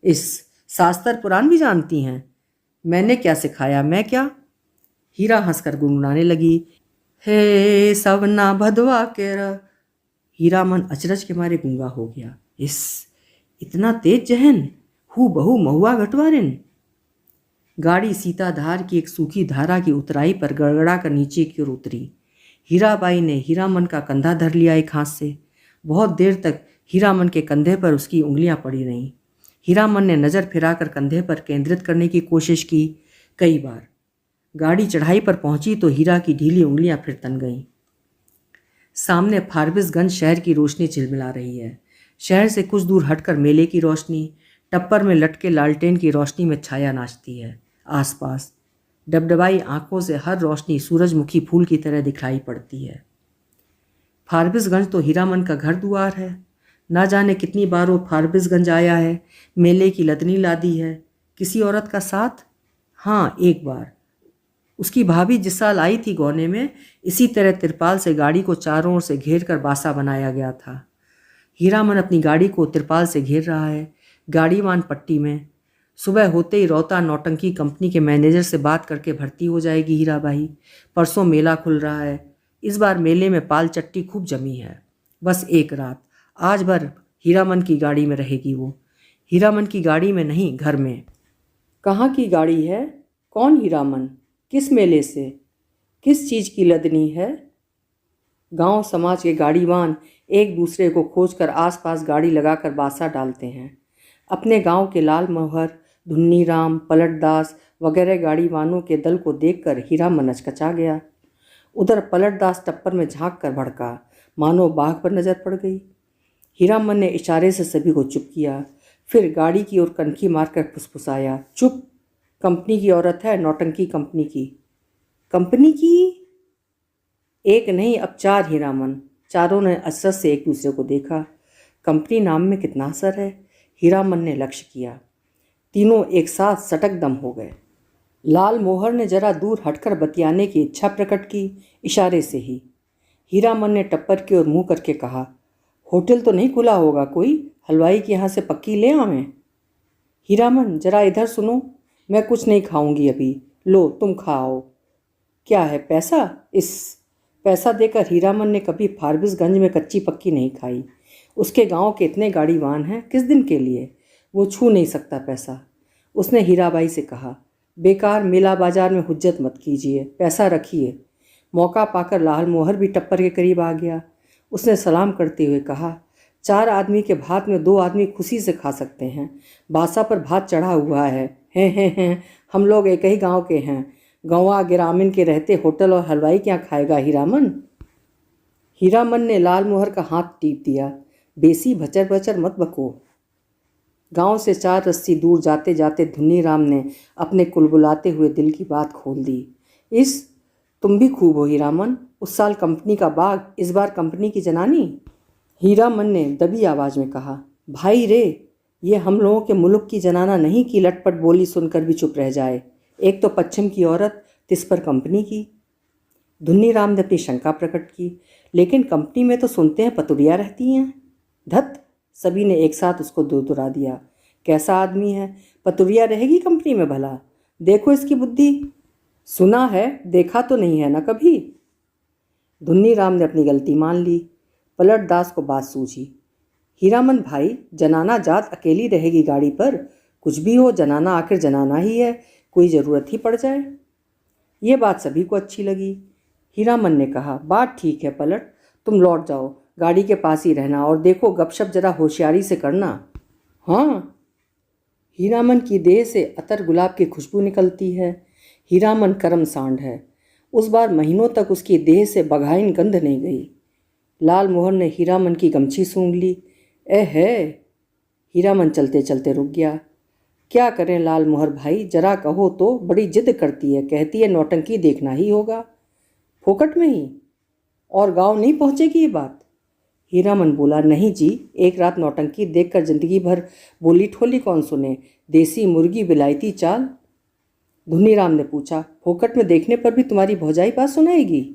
[SPEAKER 1] इस शास्त्र पुराण भी जानती हैं। मैंने क्या सिखाया, मैं क्या। हीरा हंसकर गुनगुनाने लगी, हे सवना भदवा केरा। हीरामन अचरज के मारे गूंगा हो गया। इतना तेज जहन, हू बहू महुआ घटवारिन। गाड़ी सीताधार की एक सूखी धारा की उतराई पर गड़गड़ा कर नीचे की ओर उतरी। हीराबाई ने हीरामन का कंधा धर लिया एक हाथ से। बहुत देर तक हीरामन के कंधे पर उसकी उंगलियां पड़ी रहीं। हीरामन ने नज़र फिराकर कंधे पर केंद्रित करने की कोशिश की कई बार। गाड़ी चढ़ाई पर पहुंची तो हीरा की ढीली उंगलियां फिर तन गईं। सामने फारबिसगंज शहर की रोशनी झिलमिला रही है। शहर से कुछ दूर हटकर मेले की रोशनी, टप्पर में लटके लालटेन की रोशनी में छाया नाचती है। आसपास डबडबाई आंखों से हर रोशनी सूरजमुखी फूल की तरह दिखाई पड़ती है। फारबिसगंज तो हीरामन का घर दुआर है। ना जाने कितनी बार वो फारबिसगंज आया है, मेले की लदनी लादी है। किसी औरत का साथ? हाँ, एक बार उसकी भाभी जिस साल आई थी गौने में, इसी तरह तिरपाल से गाड़ी को चारों ओर से घेर कर बासा बनाया गया था। हीरामन अपनी गाड़ी को तिरपाल से घेर रहा है। गाड़ीवान पट्टी में। सुबह होते ही रौता नौटंकी कंपनी के मैनेजर से बात करके भर्ती हो जाएगी हीराबाई। परसों मेला खुल रहा है। इस बार मेले में पाल चट्टी खूब जमी है। बस एक रात, आज भर हीरामन की गाड़ी में रहेगी वो। हीरामन की गाड़ी में नहीं, घर में। कहाँ की गाड़ी है? कौन हीरामन? किस मेले से? किस चीज़ की लदनी है? गांव समाज के गाड़ीवान एक दूसरे को खोजकर आसपास गाड़ी लगाकर बासा डालते हैं। अपने गांव के लाल मोहर, धुन्नीराम, पलटदास वगैरह गाड़ीवानों के दल को देखकर हीरामन अचकचा गया। उधर पलटदास टप्पर में झांक कर भड़का, मानो बाघ पर नजर पड़ गई। हीरामन ने इशारे से सभी को चुप किया, फिर गाड़ी की ओर कनखी मारकर फुसफुसाया, चुप। कंपनी की औरत है, नौटंकी कंपनी की। कंपनी की? एक नहीं, अब 4 हीरामन। चारों ने अचरज से एक दूसरे को देखा। कंपनी नाम में कितना असर है। हीरामन ने लक्ष्य किया। तीनों एक साथ सटक दम हो गए। लाल मोहर ने जरा दूर हटकर बतियाने की इच्छा प्रकट की, इशारे से ही। हीरामन ने टप्पर की ओर मुंह करके कहा, होटल तो नहीं खुला होगा कोई? हलवाई के यहाँ से पक्की ले आवें? हीरामन, जरा इधर सुनो। मैं कुछ नहीं खाऊंगी अभी। लो, तुम खाओ। क्या है, पैसा? पैसा देकर हीरामन ने कभी फारबिसगंज में कच्ची पक्की नहीं खाई। उसके गांव के इतने गाड़ीवान हैं, किस दिन के लिए? वो छू नहीं सकता पैसा। उसने हीराबाई से कहा, बेकार मेला बाजार में हुज्जत मत कीजिए, पैसा रखिए। मौका पाकर लाल मोहर भी टप्पर के करीब आ गया। उसने सलाम करते हुए कहा, 4 आदमी के भात में 2 आदमी खुशी से खा सकते हैं। बासा पर भात चढ़ा हुआ है। हैं, हम लोग एक ही गांव के हैं। गंवा ग्रामीण के रहते होटल और हलवाई क्या खाएगा हीरामन? हीरामन ने लाल मोहर का हाथ टीप दिया, बेसी भचर भचर मत बको। गांव से 4 रस्सी दूर जाते जाते धुन्नीराम ने अपने कुलबुलाते हुए दिल की बात खोल दी। तुम भी खूब हो हीरामन। उस साल कंपनी का बाग, इस बार कंपनी की जनानी। हीरामन ने दबी आवाज में कहा, भाई रे, ये हम लोगों के मुल्क की जनाना नहीं कि लटपट बोली सुनकर भी चुप रह जाए। एक तो पश्चिम की औरत, तिस पर कंपनी की। धुन्नीराम ने अपनी शंका प्रकट की, लेकिन कंपनी में तो सुनते हैं पतुरिया रहती हैं। धत, सभी ने एक साथ उसको दुरा दिया। कैसा आदमी है, पतुरिया रहेगी कंपनी में भला? देखो इसकी बुद्धि। सुना है, देखा तो नहीं है ना कभी। धुन्नीराम ने अपनी गलती मान ली। पलटदास को बात सूझी। हीरामन भाई, जनाना जात अकेली रहेगी गाड़ी पर? कुछ भी हो, जनाना आखिर जनाना ही है, कोई ज़रूरत ही पड़ जाए। ये बात सभी को अच्छी लगी। हीरामन ने कहा, बात ठीक है पलट, तुम लौट जाओ, गाड़ी के पास ही रहना, और देखो गपशप जरा होशियारी से करना। हाँ। हीरामन की देह से अतर गुलाब की खुशबू निकलती है। हीरामन करम सांड है। उस बार महीनों तक उसकी देह से बघाइन गंध नहीं गई। लाल मोहर ने हीरामन की गमछी सूंघ ली। है। हीरामन चलते चलते रुक गया। क्या करें लाल मोहर भाई, जरा कहो तो, बड़ी जिद करती है, कहती है नौटंकी देखना ही होगा, फोकट में ही, और गांव नहीं पहुंचेगी ये बात। हीरामन बोला, नहीं जी, एक रात नौटंकी देखकर जिंदगी भर बोली ठोली कौन सुने, देसी मुर्गी विलायती चाल। धुन्नीराम ने पूछा, फोकट में देखने पर भी तुम्हारी भौजाई बात सुनाएगी?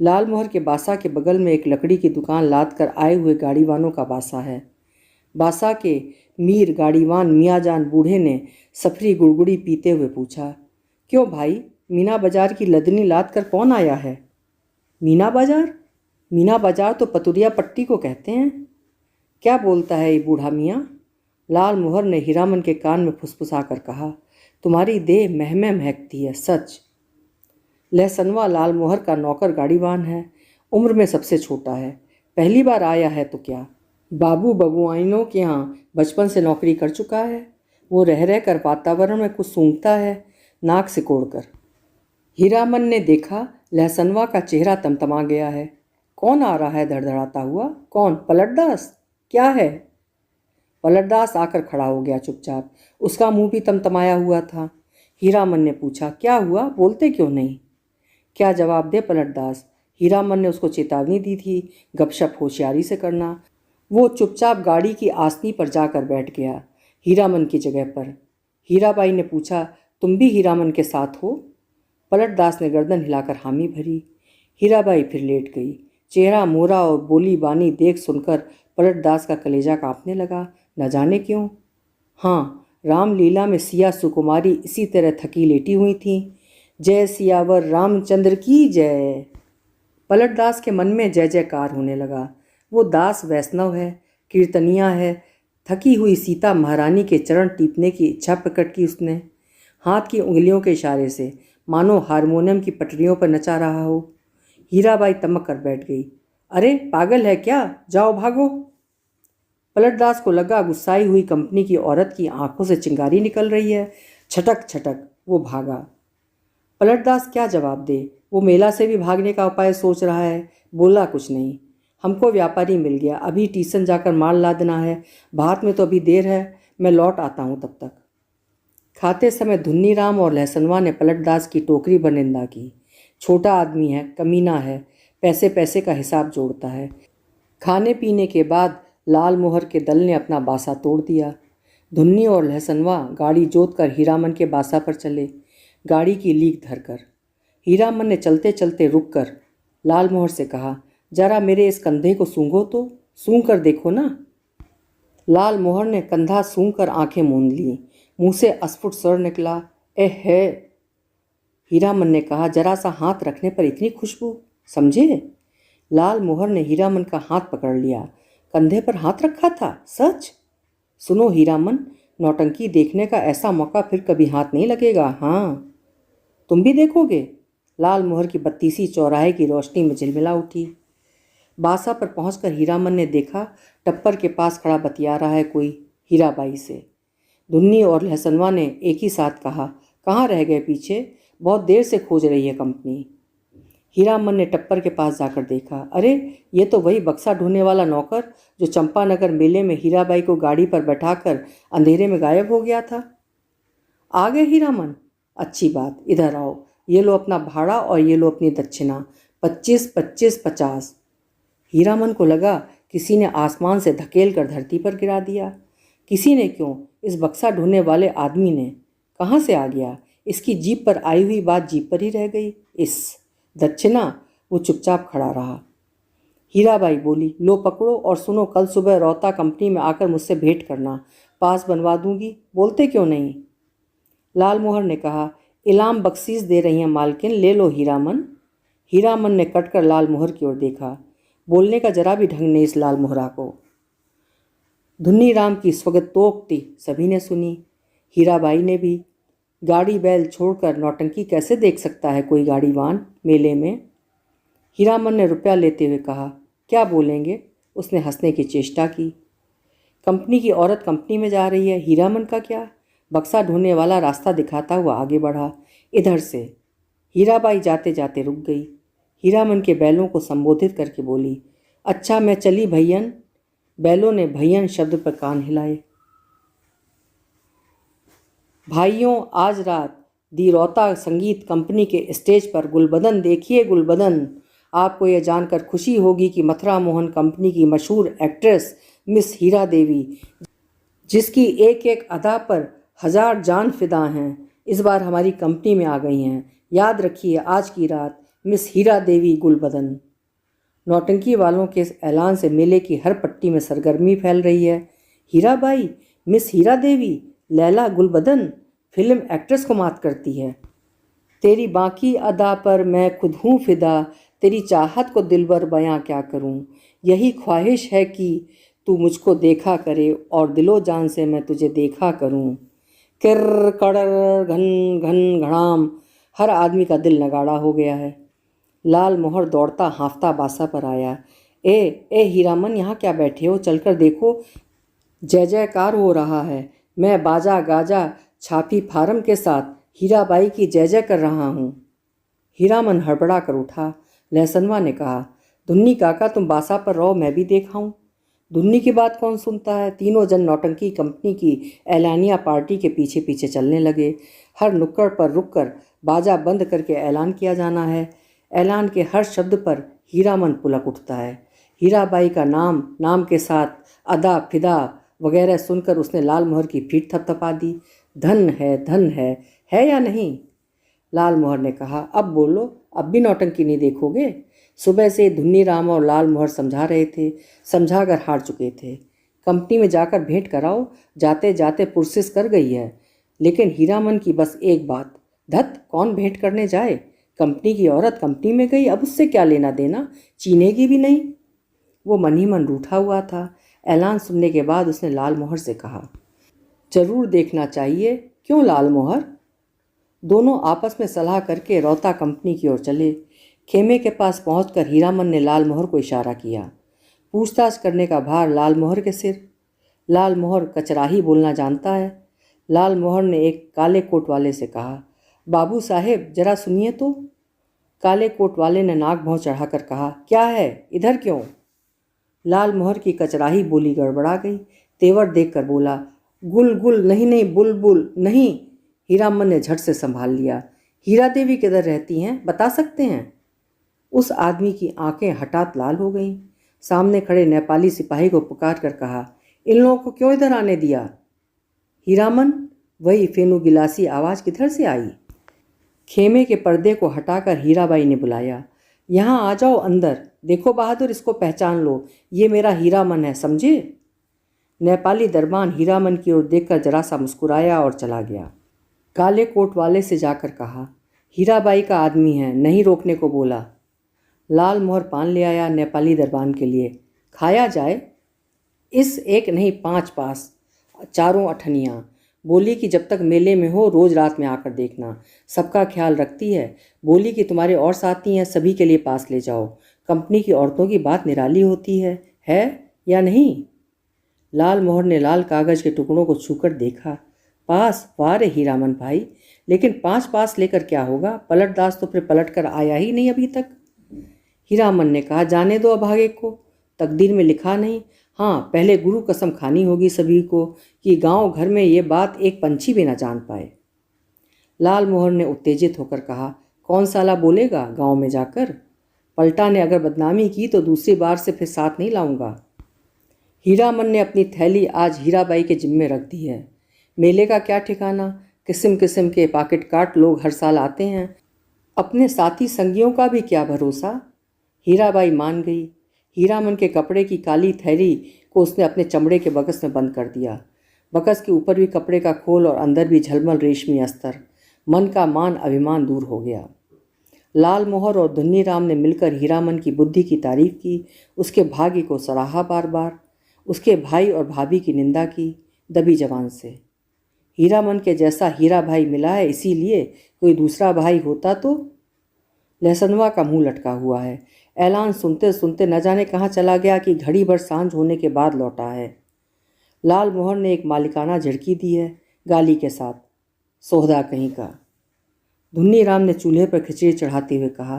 [SPEAKER 1] लाल मोहर के बासा के बगल में एक लकड़ी की दुकान लाद कर आए हुए गाड़ीवानों का बासा है। बासा के मीर गाड़ीवान मियाँजान बूढ़े ने सफरी गुड़गुड़ी पीते हुए पूछा, क्यों भाई, मीना बाजार की लदनी लाद कर कौन आया है? मीना बाजार? मीना बाजार तो पतुरिया पट्टी को कहते हैं। क्या बोलता है ये बूढ़ा मियाँ? लाल मोहर ने हीरामन के कान में फुसफुसा कर कहा, तुम्हारी देह महमे महकती है, सच। लहसनवा लाल मोहर का नौकर गाड़ीवान है, उम्र में सबसे छोटा है, पहली बार आया है तो क्या, बाबू बबुआइनों के यहाँ बचपन से नौकरी कर चुका है। वो रह रह कर वातावरण में कुछ सूंघता है, नाक सिकोड़कर। हीरामन ने देखा लहसनवा का चेहरा तमतमा गया है। कौन आ रहा है धड़धड़ाता हुआ? कौन? पलटदास? क्या है? पलटदास आकर खड़ा हो गया चुपचाप, उसका मुंह भी तमतमाया हुआ था। हीरामन ने पूछा, क्या हुआ, बोलते क्यों नहीं? क्या जवाब दे पलटदास? हीरामन ने उसको चेतावनी दी थी, गपशप होशियारी से करना। वो चुपचाप गाड़ी की आसनी पर जाकर बैठ गया, हीरामन की जगह पर। हीराबाई ने पूछा, तुम भी हीरामन के साथ हो? पलटदास ने गर्दन हिलाकर हामी भरी। हीराबाई फिर लेट गई। चेहरा मोरा और बोली बानी देख सुनकर पलटदास का कलेजा कांपने लगा, न जाने क्यों। हाँ, रामलीला में सिया सुकुमारी इसी तरह थकी लेटी हुई थी। जय सियावर रामचंद्र की जय। पलटदास के मन में जय जयकार होने लगा। वो दास वैष्णव है, कीर्तनिया है। थकी हुई सीता महारानी के चरण टीपने की इच्छा प्रकट की उसने, हाथ की उंगलियों के इशारे से, मानो हारमोनियम की पटरियों पर नचा रहा हो। हीराबाई तमक कर बैठ गई। अरे पागल है क्या, जाओ भागो। पलटदास को लगा गुस्साई हुई कंपनी की औरत की आंखों से चिंगारी निकल रही है। छटक छटक वो भागा। पलटदास क्या जवाब दे? वो मेला से भी भागने का उपाय सोच रहा है। बोला कुछ नहीं। हमको व्यापारी मिल गया, अभी स्टेशन जाकर माल लादना है, बात में तो अभी देर है, मैं लौट आता हूँ तब तक। खाते समय धुन्नीराम और लहसनवा ने पलटदास की टोकरी पर निंदा की। छोटा आदमी है, कमीना है, पैसे पैसे का हिसाब जोड़ता है। खाने पीने के बाद लाल मोहर के दल ने अपना बासा तोड़ दिया। धुन्नी और लहसनवा गाड़ी जोत कर हीरामन के बासा पर चले, गाड़ी की लीक धरकर। हीरामन ने चलते चलते रुक कर लाल मोहर से कहा, जरा मेरे इस कंधे को सूंघो तो, सूंघ कर देखो ना। लाल मोहर ने कंधा सूंघ कर आंखें मूंद ली, मुंह से अस्फुट स्वर निकला, एह है। हीरामन ने कहा, जरा सा हाथ रखने पर इतनी खुशबू, समझे? लाल मोहर ने हीरामन का हाथ पकड़ लिया। कंधे पर हाथ रखा था? सच? सुनो हीरामन, नौटंकी देखने का ऐसा मौका फिर कभी हाथ नहीं लगेगा। हाँ, तुम भी देखोगे? लाल मोहर की बत्तीसी चौराहे की रोशनी में झिलमिला उठी। बासा पर पहुंचकर हीरामन ने देखा टप्पर के पास खड़ा बतिया रहा है कोई हीराबाई से। धुन्नी और लहसनवा ने एक ही साथ कहा, कहाँ रह गए पीछे, बहुत देर से खोज रही है कंपनी। हीरामन ने टप्पर के पास जाकर देखा, अरे ये तो वही बक्सा ढूंढने वाला नौकर जो चंपानगर मेले में हीराबाई को गाड़ी पर बैठाकर अंधेरे में गायब हो गया था। आ गए हीरामन? अच्छी बात, इधर आओ, ये लो अपना भाड़ा और ये लो अपनी दक्षिणा, 25-25-50। हीरामन को लगा किसी ने आसमान से धकेल कर धरती पर गिरा दिया। किसी ने क्यों, इस बक्सा ढूंढने वाले आदमी ने। कहाँ से आ गया? इसकी जीप पर आई हुई बात जीप पर ही रह गई। इस दक्षिणा? वो चुपचाप खड़ा रहा। हीराबाई बोली, लो पकड़ो और सुनो, कल सुबह रौता कंपनी में आकर मुझसे भेंट करना, पास बनवा दूंगी। बोलते क्यों नहीं? लाल मोहर ने कहा, इलाम बख्शीश दे रही हैं मालकिन, ले लो हीरामन। हीरामन ने कटकर लाल मोहर की ओर देखा। बोलने का जरा भी ढंग नहीं इस लाल मोहरा को। धुन्नीराम की स्वगतोक्ति सभी ने सुनी, हीराबाई ने भी। गाड़ी बैल छोड़कर नौटंकी कैसे देख सकता है कोई गाड़ीवान मेले में? हीरामन ने रुपया लेते हुए कहा, क्या बोलेंगे? उसने हंसने की चेष्टा की। कंपनी की औरत कंपनी में जा रही है, हीरामन का क्या? बक्सा ढूंढने वाला रास्ता दिखाता हुआ आगे बढ़ा, इधर से। हीराबाई जाते जाते रुक गई। हीरामन के बैलों को संबोधित करके बोली, अच्छा मैं चली भैयन। बैलों ने भैयन शब्द पर कान हिलाए। भाइयों, आज रात दी रौता संगीत कंपनी के स्टेज पर गुलबदन देखिए, गुलबदन। आपको यह जानकर खुशी होगी कि मथुरा मोहन कंपनी की मशहूर एक्ट्रेस मिस हीरा देवी, जिसकी एक एक अदा पर 1000 जान फिदा हैं, इस बार हमारी कंपनी में आ गई हैं। याद रखिए, आज की रात मिस हीरा देवी गुलबदन। नौटंकी वालों के इस ऐलान से मेले की हर पट्टी में सरगर्मी फैल रही है। हीराबाई, मिस हीरा देवी, लैला गुलबदन फिल्म एक्ट्रेस को मात करती है। तेरी बाकी अदा पर मैं खुद हूँ फिदा, तेरी चाहत को दिलबर बयां क्या करूँ। यही ख्वाहिश है कि तू मुझको देखा करे और दिलो जान से मैं तुझे देखा करूँ। किर कड़र घन घन घड़ाम, हर आदमी का दिल नगाड़ा हो गया है। लाल मोहर दौड़ता हाँफता बासा पर आया। ए ए हीरामन, यहाँ क्या बैठे हो? चलकर देखो, जय जयकार हो रहा है। मैं बाजा गाजा छापी फारम के साथ हीराबाई की जय जय कर रहा हूँ। हीरामन हड़बड़ा कर उठा। लहसनवा ने कहा, धुन्नी काका तुम बासा पर रहो, मैं भी देखाऊं। धुन्नी की बात कौन सुनता है। तीनों जन नौटंकी कंपनी की ऐलानिया पार्टी के पीछे पीछे चलने लगे। हर नुक्कड़ पर रुककर बाजा बंद करके ऐलान किया जाना है। ऐलान के हर शब्द पर हीरामन पुलक उठता है। हीराबाई का नाम नाम के साथ अदा फिदा वगैरह सुनकर उसने लाल मोहर की पीठ थपथपा दी। धन है या नहीं? लाल मोहर ने कहा, अब बोलो, अब भी नौटंकी नहीं देखोगे? सुबह से धुन्नी राम और लाल मोहर समझा रहे थे, समझा कर हार चुके थे। कंपनी में जाकर भेंट कराओ, जाते जाते पुरसिस कर गई है। लेकिन हीरामन की बस एक बात, धत कौन भेंट करने जाए। कंपनी की औरत कंपनी में गई, अब उससे क्या लेना देना, चीनेगी भी नहीं। वो मन ही मन रूठा हुआ था। ऐलान सुनने के बाद उसने लाल मोहर से कहा, जरूर देखना चाहिए, क्यों लाल मोहर? दोनों आपस में सलाह करके रौता कंपनी की ओर चले। खेमे के पास पहुंचकर हीरामन ने लाल मोहर को इशारा किया। पूछताछ करने का भार लाल मोहर के सिर। लाल मोहर कचराही बोलना जानता है। लाल मोहर ने एक काले कोट वाले से कहा, बाबू साहेब जरा सुनिए तो। काले कोट वाले ने नाक भौं चढ़ाकर कहा, क्या है, इधर क्यों? लाल मोहर की कचराही बोली गड़बड़ा गई। तेवर देखकर बोला, गुल गुल नहीं बुलबुल नहीं। हीरामन ने झट से संभाल लिया। हीरा देवी किधर रहती हैं, बता सकते हैं? उस आदमी की आंखें हठात लाल हो गईं। सामने खड़े नेपाली सिपाही को पुकार कर कहा, इन लोगों को क्यों इधर आने दिया? हीरामन, वही फेनू गिलासी आवाज़ किधर से आई? खेमे के पर्दे को हटाकर हीराबाई ने बुलाया, यहाँ आ जाओ अंदर। देखो बहादुर, इसको पहचान लो, ये मेरा हीरामन है, समझे? नेपाली दरबान हीरामन की ओर देखकर जरा सा मुस्कुराया और चला गया। काले कोट वाले से जाकर कहा, हीराबाई का आदमी है, नहीं रोकने को बोला। लाल मोहर पान ले आया नेपाली दरबान के लिए। खाया जाए? इस एक नहीं 5 पास, चारों अठनियाँ। बोली कि जब तक मेले में हो रोज़ रात में आकर देखना, सबका ख्याल रखती है। बोली कि तुम्हारे और साथी हैं, सभी के लिए पास ले जाओ। कंपनी की औरतों की बात निराली होती है या नहीं? लाल मोहर ने लाल कागज़ के टुकड़ों को छूकर देखा। पास? वाह रे हीरामन भाई, लेकिन 5 पास लेकर क्या होगा? पलटदास तो फिर पलट कर आया ही नहीं अभी तक। हीरामन ने कहा, जाने दो अभागे को, तकदीर में लिखा नहीं। हाँ, पहले गुरु कसम खानी होगी सभी को कि गांव घर में ये बात एक पंछी भी ना जान पाए। लाल मोहर ने उत्तेजित होकर कहा, कौन साला बोलेगा गांव में जाकर? पलटा ने अगर बदनामी की तो दूसरी बार से फिर साथ नहीं लाऊंगा। हीरामन ने अपनी थैली आज हीराबाई के जिम्मे रख दी है। मेले का क्या ठिकाना, किस्म किस्म के पाकिट काट लोग हर साल आते हैं, अपने साथी संगियों का भी क्या भरोसा। हीराबाई मान गई। हीरामन के कपड़े की काली थैली को उसने अपने चमड़े के बकस में बंद कर दिया। बकस के ऊपर भी कपड़े का खोल और अंदर भी झलमल रेशमी अस्तर। मन का मान अभिमान दूर हो गया। लाल मोहर और धुन्नी राम ने मिलकर हीरामन की बुद्धि की तारीफ की, उसके भाग्य को सराहा बार बार, उसके भाई और भाभी की निंदा की दबी जबान से। हीरामन के जैसा हीरा भाई मिला है, इसीलिए कोई दूसरा भाई होता तो। लहसनवा का मुंह लटका हुआ है। ऐलान सुनते सुनते न जाने कहाँ चला गया कि घड़ी भर सांझ होने के बाद लौटा है। लाल मोहर ने एक मालिकाना झिड़की दी है, गाली के साथ, सोहदा कहीं का। धुन्नी राम ने चूल्हे पर खिचड़ी चढ़ाते हुए कहा,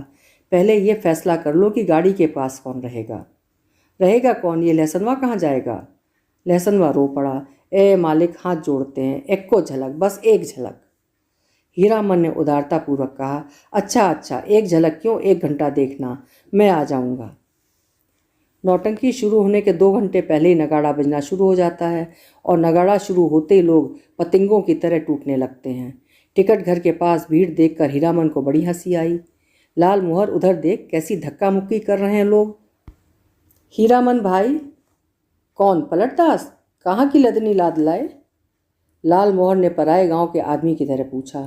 [SPEAKER 1] पहले ये फैसला कर लो कि गाड़ी के पास कौन रहेगा। रहेगा कौन? ये लहसनवा कहाँ जाएगा? लहसनवा रो पड़ा, ए मालिक हाथ जोड़ते हैं, एक को झलक, बस एक झलक। हीरामन ने उदारतापूर्वक कहा, अच्छा एक झलक क्यों, 1 घंटा देखना, मैं आ जाऊंगा। नौटंकी शुरू होने के 2 घंटे पहले ही नगाड़ा बजना शुरू हो जाता है और नगाड़ा शुरू होते ही लोग पतंगों की तरह टूटने लगते हैं। टिकट घर के पास भीड़ देखकर हीरामन को बड़ी हंसी आई। लाल मोहर, उधर देख कैसी धक्का मुक्की कर रहे हैं लोग। हीरामन भाई? कौन? पलटदास? कहाँ की लदनी लाद लाए? लाल मोहर ने पराए गांव के आदमी की तरह पूछा।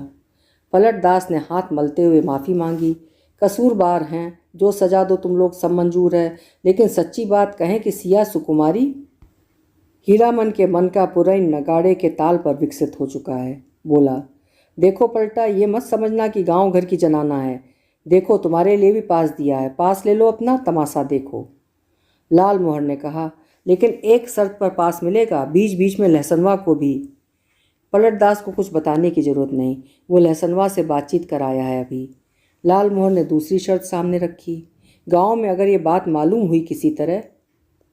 [SPEAKER 1] पलट दास ने हाथ मलते हुए माफ़ी मांगी। कसूरबार हैं, जो सजा दो तुम लोग सब मंजूर है, लेकिन सच्ची बात कहें कि सिया सुकुमारी। हीरामन के मन का पुरैन नगाड़े के ताल पर विकसित हो चुका है। बोला, देखो पलटा, ये मत समझना कि गांव घर की जनाना है। देखो तुम्हारे लिए भी पास दिया है, पास ले लो, अपना तमाशा देखो। लाल मोहर ने कहा, लेकिन एक शर्त पर पास मिलेगा, बीच बीच में लहसनवा को भी। पलटदास को कुछ बताने की जरूरत नहीं, वो लहसनवा से बातचीत कराया है अभी। लाल मोहर ने दूसरी शर्त सामने रखी, गांव में अगर ये बात मालूम हुई किसी तरह।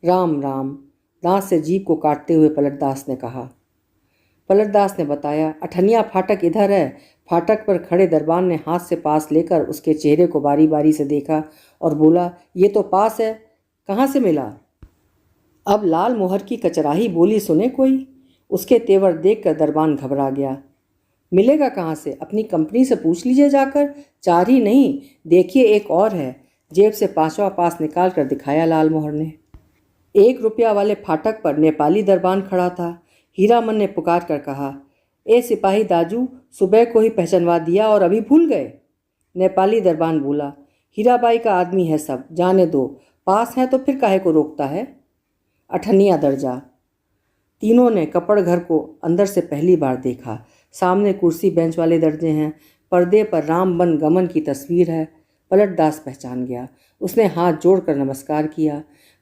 [SPEAKER 1] राम राम, दांत से जीभ को काटते हुए पलटदास ने कहा। पलटदास ने बताया, अठनिया फाटक इधर है। फाटक पर खड़े दरबान ने हाथ से पास लेकर उसके चेहरे को बारी बारी से देखा और बोला, ये तो पास है, कहाँ से मिला? अब लाल मोहर की कचराही बोली सुने कोई। उसके तेवर देखकर दरबान घबरा गया। मिलेगा कहाँ से? अपनी कंपनी से पूछ लीजिए जाकर। 4 ही नहीं, देखिए एक और है। जेब से 5वां पास निकाल कर दिखाया लाल मोहर ने। 1 रुपया वाले फाटक पर नेपाली दरबान खड़ा था। हीरामन ने पुकार कर कहा, ए सिपाही दाजू, सुबह को ही पहचानवा दिया और अभी भूल गए? नेपाली दरबान बोला, हीराबाई का आदमी है सब, जाने दो, पास है तो फिर काहे को रोकता है? अठनिया दर्जा। तीनों ने कपड़ घर को अंदर से पहली बार देखा। सामने कुर्सी बेंच वाले दर्जे हैं, पर्दे पर रामबन गमन की तस्वीर है। पलटदास पहचान गया। उसने हाथ जोड़कर नमस्कार किया।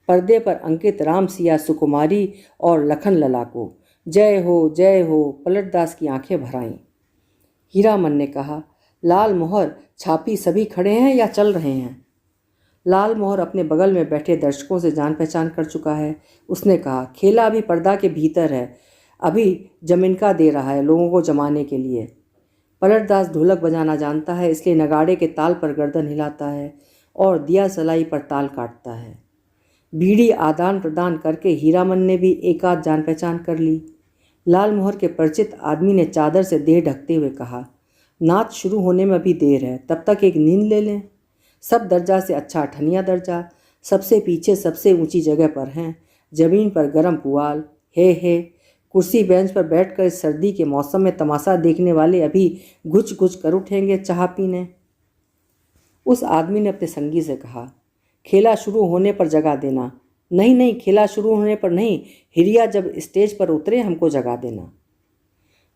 [SPEAKER 1] पर्दे पर अंकित राम सिया सुकुमारी और लखन लला को। जय हो जय हो। पलटदास की आंखें भर आईं। हीरामन ने कहा, लाल मोहर, छापी सभी खड़े हैं या चल रहे हैं? लाल मोहर अपने बगल में बैठे दर्शकों से जान पहचान कर चुका है। उसने कहा, खेला अभी पर्दा के भीतर है, अभी जमीनका दे रहा है लोगों को जमाने के लिए। पलटदास ढोलक बजाना जानता है, इसलिए नगाड़े के ताल पर गर्दन हिलाता है और दिया सलाई पर ताल काटता है। बीड़ी आदान प्रदान करके हीरामन ने भी एक आध जान पहचान कर ली। लाल मोहर के परिचित आदमी ने चादर से देह ढकते हुए कहा, नाच शुरू होने में अभी देर है, तब तक एक नींद ले लें। सब दर्जा से अच्छा अठनिया दर्जा सबसे पीछे सबसे ऊंची जगह पर हैं। जमीन पर गरम पुआल, हे कुर्सी बेंच पर बैठकर इस सर्दी के मौसम में तमाशा देखने वाले अभी घुच घुच कर उठेंगे चाह पीने। उस आदमी ने अपने संगी से कहा, खेला शुरू होने पर जगा देना। नहीं, खेला शुरू होने पर नहीं, हिरिया जब स्टेज पर उतरे हमको जगा देना।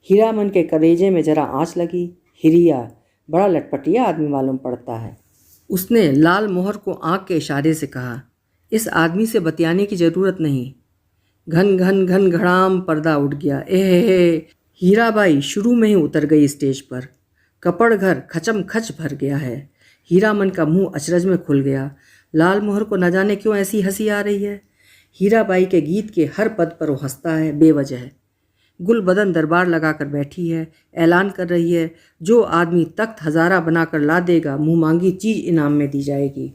[SPEAKER 1] हीरामन के कलेजे में जरा आँच लगी। हिरिया बड़ा लटपटिया आदमी मालूम पड़ता है। उसने लाल मोहर को आंख के इशारे से कहा, इस आदमी से बतियाने की जरूरत नहीं। घन घन घन घड़ाम पर्दा उठ गया। हीराबाई शुरू में ही उतर गई स्टेज पर। कपड़ घर खचम खच भर गया है। हीरामन का मुंह अचरज में खुल गया। लाल मोहर को न जाने क्यों ऐसी हंसी आ रही है। हीराबाई के गीत के हर पद पर वो हंसता है बेवजह। गुलबदन दरबार लगाकर बैठी है, ऐलान कर रही है, जो आदमी तख्त हज़ारा बनाकर ला देगा मुँह मांगी चीज़ इनाम में दी जाएगी।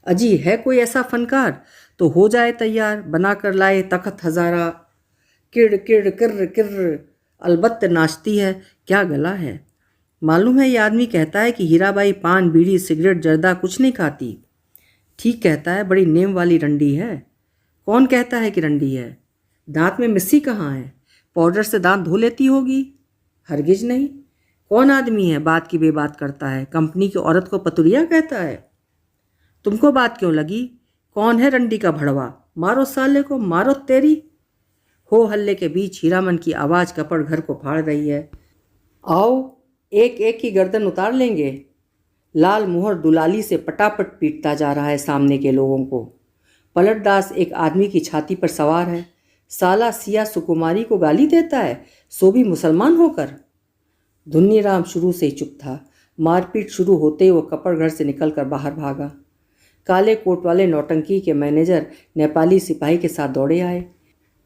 [SPEAKER 1] अजी है कोई ऐसा फनकार तो हो जाए तैयार, बनाकर लाए तख्त हज़ारा। किड़ किड़ किर्र किर्र, अलबत्त नाचती है, क्या गला है। मालूम है ये आदमी कहता है कि हीराबाई पान बीड़ी सिगरेट जर्दा कुछ नहीं खाती। ठीक कहता है, बड़ी नेम वाली रंडी है। कौन कहता है कि रंडी है? दांत में मिस्सी कहाँ है? पाउडर से दांत धो लेती होगी। हरगिज नहीं। कौन आदमी है बात की बेबात करता है, कंपनी की औरत को पतुरिया कहता है। तुमको बात क्यों लगी? कौन है रंडी का भड़वा? मारो साले को, मारो तेरी। हो हल्ले के बीच हीरामन की आवाज़ कपड़ घर को फाड़ रही है। आओ, एक एक की गर्दन उतार लेंगे। लाल मोहर दुलाली से पटापट पीटता जा रहा है सामने के लोगों को। पलटदास एक आदमी की छाती पर सवार है। साला सिया सुकुमारी को गाली देता है, सो भी मुसलमान होकर। धुन्नीराम शुरू से ही चुप था। मारपीट शुरू होते ही वो कपड़ घर से निकलकर बाहर भागा। काले कोट वाले नौटंकी के मैनेजर नेपाली सिपाही के साथ दौड़े आए।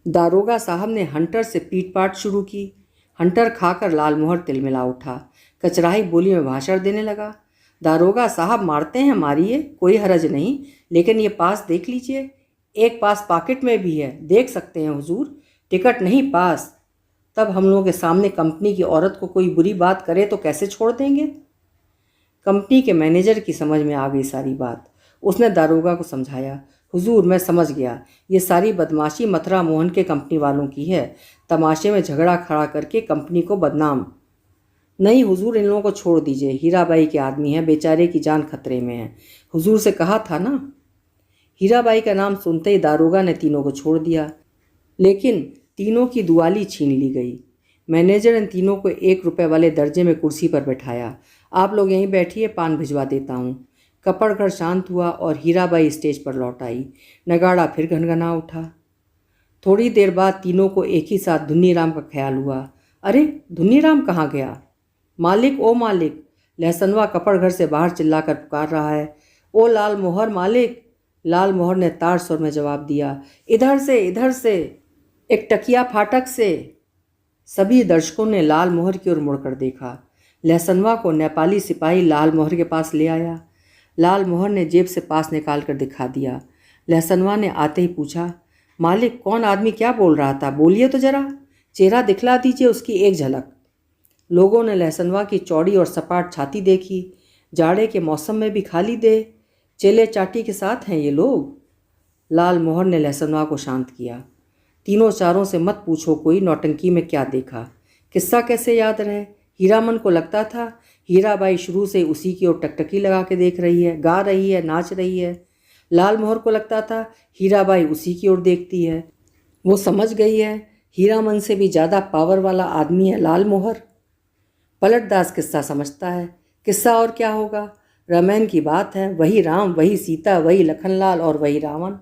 [SPEAKER 1] दारोगा साहब ने हंटर से पीटपाट शुरू की। हंटर खाकर लाल मोहर तिलमिला उठा। कचराही बोली में भाषण देने लगा। दारोगा साहब मारते हैं मारिए, कोई हरज नहीं, लेकिन ये पास देख लीजिए, एक पास पॉकेट में भी है, देख सकते हैं हुजूर, टिकट नहीं पास। तब हम लोगों के सामने कंपनी की औरत को कोई बुरी बात करे तो कैसे छोड़ देंगे? कंपनी के मैनेजर की समझ में आ गई सारी बात। उसने दारोगा को समझाया, हुजूर मैं समझ गया, ये सारी बदमाशी मथुरा मोहन के कंपनी वालों की है, तमाशे में झगड़ा खड़ा करके कंपनी को बदनाम। नहीं हुजूर, इन लोगों को छोड़ दीजिए, हीराबाई के आदमी हैं, बेचारे की जान खतरे में है। हुजूर से कहा था ना। हीराबाई का नाम सुनते ही दारोगा ने तीनों को छोड़ दिया, लेकिन तीनों की दुआली छीन ली गई। मैनेजर ने तीनों को 1 रुपए वाले दर्जे में कुर्सी पर बैठाया। आप लोग यहीं बैठिए, पान भिजवा देता हूँ। कपड़घर शांत हुआ और हीराबाई स्टेज पर लौट आई। नगाड़ा फिर घनघना उठा। थोड़ी देर बाद तीनों को एक ही साथ धुन्नीराम का ख्याल हुआ। अरे, धुन्नीराम कहाँ गया? मालिक, ओ मालिक! लहसनवा कपड़घर से बाहर चिल्लाकर पुकार रहा है। ओ लाल मोहर मालिक! लाल मोहर ने तार स्वर में जवाब दिया। इधर से, इधर से, एक टकिया फाटक से। सभी दर्शकों ने लाल मोहर की ओर मुड़कर देखा। लहसनवा को नेपाली सिपाही लाल मोहर के पास ले आया। लाल मोहर ने जेब से पास निकाल कर दिखा दिया। लहसनवा ने आते ही पूछा, मालिक, कौन आदमी क्या बोल रहा था? बोलिए तो जरा, चेहरा दिखला दीजिए उसकी एक झलक। लोगों ने लहसनवा की चौड़ी और सपाट छाती देखी। जाड़े के मौसम में भी खाली दे, चेले चाटी के साथ हैं ये लोग। लाल मोहर ने लहसनवा को शांत किया। तीनों चारों से मत पूछो कोई नौटंकी में क्या देखा, किस्सा कैसे याद रहे। हीरामन को लगता था हीराबाई शुरू से उसी की ओर टकटकी लगा के देख रही है, गा रही है, नाच रही है। लाल मोहर को लगता था हीराबाई उसी की ओर देखती है। वो समझ गई है हीरामन से भी ज़्यादा पावर वाला आदमी है लाल मोहर। पलटदास किस्सा समझता है। किस्सा और क्या होगा, रामायण की बात है। वही राम, वही सीता, वही लखनलाल और वही रावण।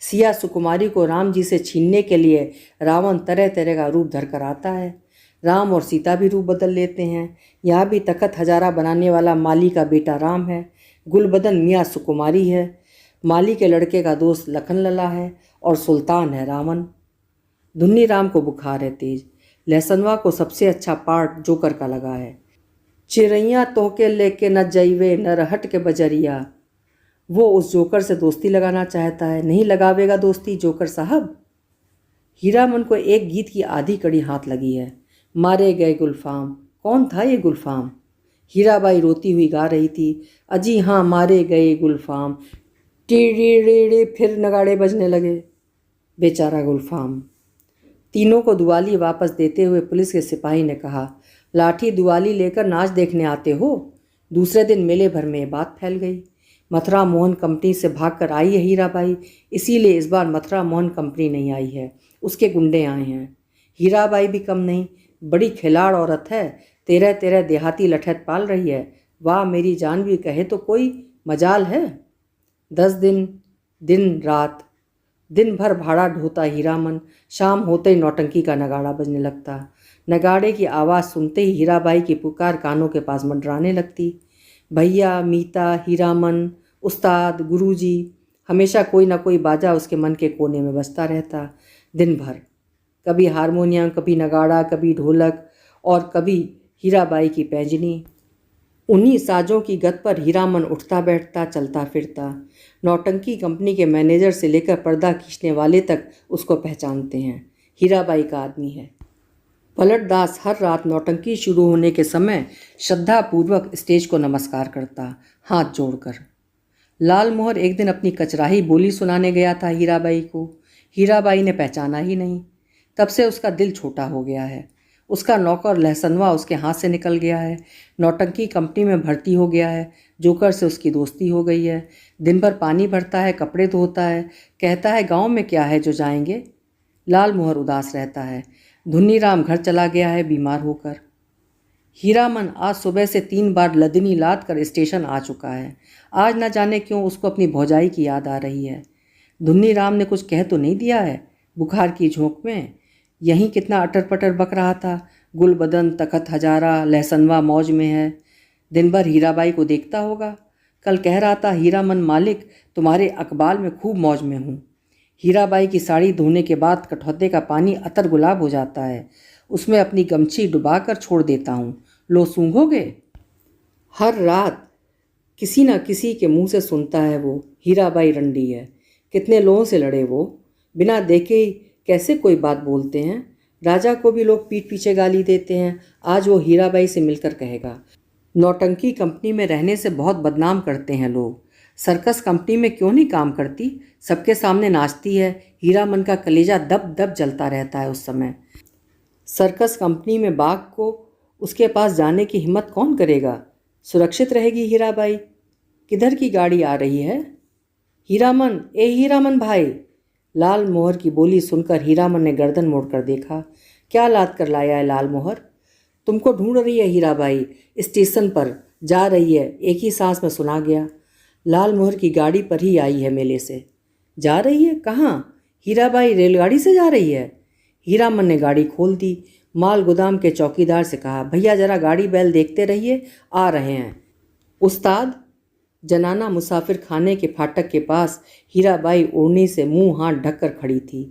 [SPEAKER 1] सिया सुकुमारी को राम जी से छीनने के लिए रावण तरह तरह का रूप धर कर आता है। राम और सीता भी रूप बदल लेते हैं। यहाँ भी तखत हजारा बनाने वाला माली का बेटा राम है, गुलबदन मियाँ सुकुमारी है, माली के लड़के का दोस्त लखनलला है और सुल्तान है रावण। धुन्नी राम को बुखार है तेज। लहसनवा को सबसे अच्छा पार्ट जोकर का लगा है। चिड़ैया तोहके लेके न जइवे नरहट के बजरिया। वो उस जोकर से दोस्ती लगाना चाहता है। नहीं लगावेगा दोस्ती जोकर साहब। हीरामन को एक गीत की आधी कड़ी हाथ लगी है। मारे गए गुलफाम। कौन था ये गुलफाम? हीराबाई रोती हुई गा रही थी। अजी हाँ, मारे गए गुलफाम। टीड़ी फिर नगाड़े बजने लगे। बेचारा गुलफाम। तीनों को दुआली वापस देते हुए पुलिस के सिपाही ने कहा, लाठी दुआली लेकर नाच देखने आते हो? दूसरे दिन मेले भर में बात फैल गई। मथुरा मोहन कंपनी से भागकर आई है हीराबाई, इसीलिए इस बार मथुरा मोहन कंपनी नहीं आई है, उसके गुंडे आए हैं। हीराबाई भी कम नहीं, बड़ी खिलाड़ औरत है। तेरह तेरह देहाती लठैत पाल रही है। वाह मेरी जान भी कहे तो कोई मजाल है। 10 दिन दिन रात दिन भर भाड़ा ढोता हीरामन। शाम होते ही नौटंकी का नगाड़ा बजने लगता। नगाड़े की आवाज़ सुनते ही हीराबाई की पुकार कानों के पास मंडराने लगती। भैया, मीता, हीरामन, उस्ताद, गुरुजी, हमेशा कोई ना कोई बाजा उसके मन के कोने में बजता रहता दिन भर। कभी हारमोनियम, कभी नगाड़ा, कभी ढोलक और कभी हीराबाई की पैंजनी। उन्हीं साजों की गत पर हीरामन उठता बैठता, चलता फिरता। नौटंकी कंपनी के मैनेजर से लेकर पर्दा खींचने वाले तक उसको पहचानते हैं, हीराबाई का आदमी है। पलटदास हर रात नौटंकी शुरू होने के समय श्रद्धापूर्वक स्टेज को नमस्कार करता, हाथ जोड़कर। लाल मोहर एक दिन अपनी कचराही बोली सुनाने गया था हीराबाई को। हीराबाई ने पहचाना ही नहीं। तब से उसका दिल छोटा हो गया है। उसका नौकर लहसनवा उसके हाथ से निकल गया है। नौटंकी कंपनी में भर्ती हो गया है। जोकर से उसकी दोस्ती हो गई है। दिन भर पानी भरता है, कपड़े धोता है, कहता है गांव में क्या है जो जाएंगे। लाल मोहर उदास रहता है। धुन्नीराम घर चला गया है बीमार होकर। हीरामन आज सुबह से 3 बार लदनी लाद कर स्टेशन आ चुका है। आज न जाने क्यों उसको अपनी भौजाई की याद आ रही है। धुन्नीराम ने कुछ कह तो नहीं दिया है बुखार की झोंक में? यहीं कितना अटर पटर बक रहा था। गुलबदन, तखत हजारा, लहसनवा मौज में है। दिन भर हीराबाई को देखता होगा। कल कह रहा था हीरामन, मालिक तुम्हारे अकबाल में खूब मौज में हूँ। हीराबाई की साड़ी धोने के बाद कटौते का पानी अतर गुलाब हो जाता है, उसमें अपनी गमछी डुबा कर छोड़ देता हूँ। लो सूंघोगे? हर रात किसी न किसी के मुंह से सुनता है वो, हीराबाई रंडी है। कितने लोगों से लड़े वो, बिना देखे ही कैसे कोई बात बोलते हैं। राजा को भी लोग पीठ पीछे गाली देते हैं। आज वो हीराबाई से मिलकर कहेगा। नौटंकी कंपनी में रहने से बहुत बदनाम करते हैं लोग। सर्कस कंपनी में क्यों नहीं काम करती? सबके सामने नाचती है। हीरामन का कलेजा दब दब जलता रहता है उस समय। सर्कस कंपनी में बाघ को उसके पास जाने की हिम्मत कौन करेगा? सुरक्षित रहेगी हीराबाई। किधर की गाड़ी आ रही है? हीरामन, ए हीरामन भाई। लाल मोहर की बोली सुनकर हीरामन ने गर्दन मोड़कर देखा। क्या लाद कर लाया है लाल मोहर? तुमको ढूंढ रही है हीराबाई, स्टेशन पर जा रही है, एक ही सांस में सुना गया। लाल मोहर की गाड़ी पर ही आई है मेले से। जा रही है? कहाँ? हीराबाई रेलगाड़ी से जा रही है। हीरामन ने गाड़ी खोल दी। माल गोदाम के चौकीदार से कहा, भैया जरा गाड़ी बैल देखते रहिए, आ रहे हैं। उस्ताद। जनाना मुसाफिर खाने के फाटक के पास हीराबाई ओढ़नी से मुंह हाथ ढककर खड़ी थी।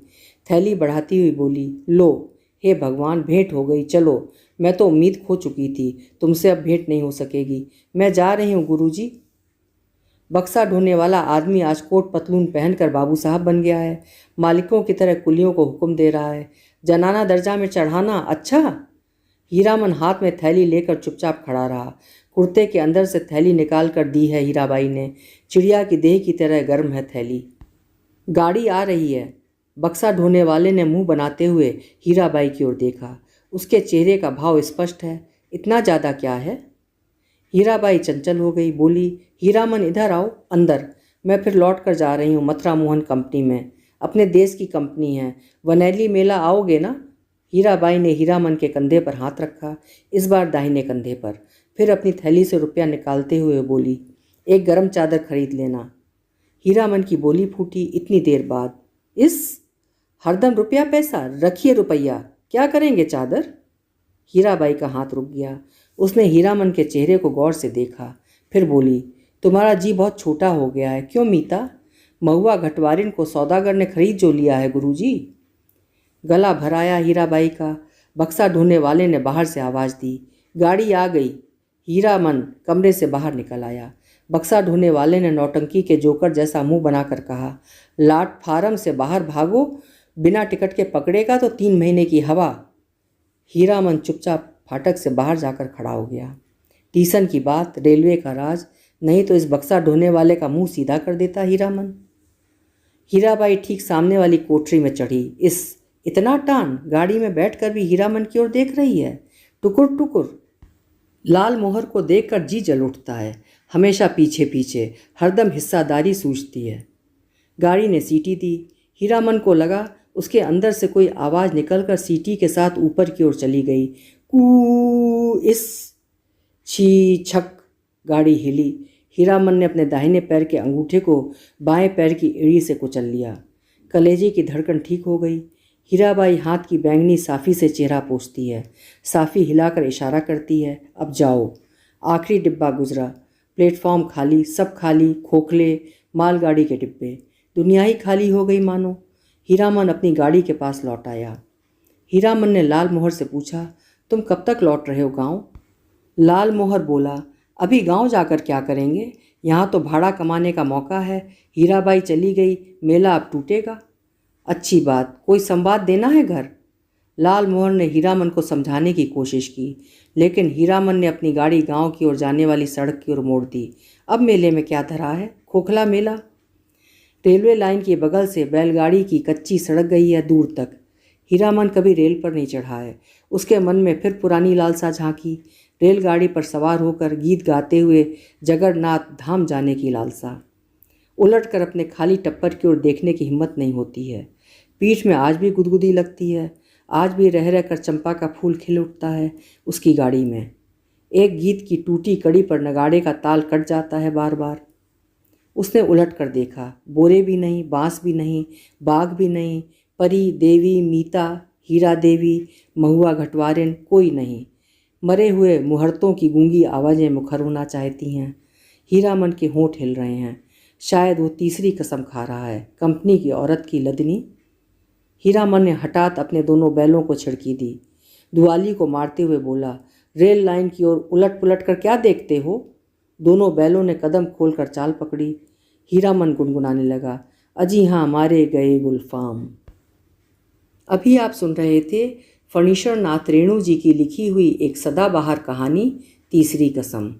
[SPEAKER 1] थैली बढ़ाती हुई बोली, लो, हे भगवान, भेंट हो गई। चलो, मैं तो उम्मीद खो चुकी थी, तुमसे अब भेंट नहीं हो सकेगी। मैं जा रही हूँ गुरुजी। बक्सा ढोने वाला आदमी आज कोट पतलून पहनकर बाबू साहब बन गया है। मालिकों की तरह कुलियों को हुक्म दे रहा है। जनाना दर्जा में चढ़ाना, अच्छा। हीरामन हाथ में थैली लेकर चुपचाप खड़ा रहा। कुर्ते के अंदर से थैली निकाल कर दी है हीराबाई ने। चिड़िया की देह की तरह गर्म है थैली। गाड़ी आ रही है। बक्सा ढोने वाले ने मुंह बनाते हुए हीराबाई की ओर देखा। उसके चेहरे का भाव स्पष्ट है। इतना ज़्यादा क्या है? हीराबाई चंचल हो गई, बोली, हीरामन इधर आओ अंदर। मैं फिर लौट कर जा रही हूँ मथुरा मोहन कंपनी में। अपने देश की कंपनी है। वनैली मेला आओगे ना? हीराबाई ने हीरामन के कंधे पर हाथ रखा, इस बार दाहिने कंधे पर। फिर अपनी थैली से रुपया निकालते हुए बोली, एक गर्म चादर खरीद लेना। हीरामन की बोली फूटी, इतनी देर बाद। इस हरदम रुपया पैसा, रखिए रुपया, क्या करेंगे चादर? हीराबाई का हाथ रुक गया। उसने हीरामन के चेहरे को गौर से देखा, फिर बोली, तुम्हारा जी बहुत छोटा हो गया है, क्यों मीता? महुआ घटवारिन को सौदागर ने खरीद जो लिया है गुरुजी। गला भराया हीराबाई का। बक्सा ढोने वाले ने बाहर से आवाज़ दी, गाड़ी आ गई। हीरामन कमरे से बाहर निकल आया। बक्सा ढोने वाले ने नौटंकी के जोकर जैसा मुंह बनाकर कहा, प्लेटफार्म से बाहर भागो, बिना टिकट के पकड़ेगा तो 3 महीने की हवा। हीरामन चुपचाप फाटक से बाहर जाकर खड़ा हो गया। स्टेशन की बात, रेलवे का राज, नहीं तो इस बक्सा ढोने वाले का मुंह सीधा कर देता हीरामन। हीराबाई ठीक सामने वाली कोठरी में चढ़ी। इतना टान, गाड़ी में बैठकर भी हीरामन की ओर देख रही है, टुकुर टुकुर। लाल मोहर को देखकर जी जल उठता है। हमेशा पीछे पीछे, हरदम हिस्सादारी सूझती है। गाड़ी ने सीटी दी। हीरामन को लगा उसके अंदर से कोई आवाज़ निकलकर सीटी के साथ ऊपर की ओर चली गई। कू इस छी छक, गाड़ी हिली। हीरामन ने अपने दाहिने पैर के अंगूठे को बाएं पैर की एड़ी से कुचल लिया। कलेजे की धड़कन ठीक हो गई। हीराबाई हाथ की बैंगनी साफ़ी से चेहरा पोंछती है। साफ़ी हिलाकर इशारा करती है, अब जाओ। आखिरी डिब्बा गुजरा। प्लेटफॉर्म खाली, सब खाली, खोखले, मालगाड़ी के डिब्बे। दुनिया ही खाली हो गई मानो। हीरामन अपनी गाड़ी के पास लौट आया। हीरामन ने लाल मोहर से पूछा, तुम कब तक लौट रहे हो गांव? लाल मोहर बोला, अभी गांव जाकर क्या करेंगे, यहाँ तो भाड़ा कमाने का मौका है। हीराबाई चली गई, मेला अब टूटेगा। अच्छी बात, कोई संवाद देना है घर? लाल मोहर ने हीरामन को समझाने की कोशिश की, लेकिन हीरामन ने अपनी गाड़ी गांव की ओर जाने वाली सड़क की ओर मोड़ दी। अब मेले में क्या धरा है, खोखला मेला। रेलवे लाइन के बगल से बैलगाड़ी की कच्ची सड़क गई है दूर तक। हीरामन कभी रेल पर नहीं चढ़ा है। उसके मन में फिर पुरानी लालसा झांकी, रेलगाड़ी पर सवार होकर गीत गाते हुए जगन्नाथ धाम जाने की लालसा। उलटकर अपने खाली टप्पर की ओर देखने की हिम्मत नहीं होती है। पीठ में आज भी गुदगुदी लगती है। आज भी रह रहकर चंपा का फूल खिल उठता है उसकी गाड़ी में। एक गीत की टूटी कड़ी पर नगाड़े का ताल कट जाता है बार बार। उसने उलट कर देखा, बोरे भी नहीं, बांस भी नहीं, बाग भी नहीं, परी, देवी, मीता, हीरा देवी, महुआ घटवारिन, कोई नहीं। मरे हुए मुहूर्तों की गूंगी आवाज़ें मुखर होना चाहती हैं। हीरामन के होंठ हिल रहे हैं। शायद वो तीसरी कसम खा रहा है, कंपनी की औरत की लदनी। हीरामन ने हठात अपने दोनों बैलों को छिड़की दी। दुआली को मारते हुए बोला, रेल लाइन की ओर उलट पुलट कर क्या देखते हो? दोनों बैलों ने कदम खोलकर चाल पकड़ी। हीरामन गुनगुनाने लगा, अजी हाँ मारे गए गुलफाम। अभी आप सुन रहे थे फणीश्वर नाथ रेणु जी की लिखी हुई एक सदाबहार कहानी, तीसरी कसम।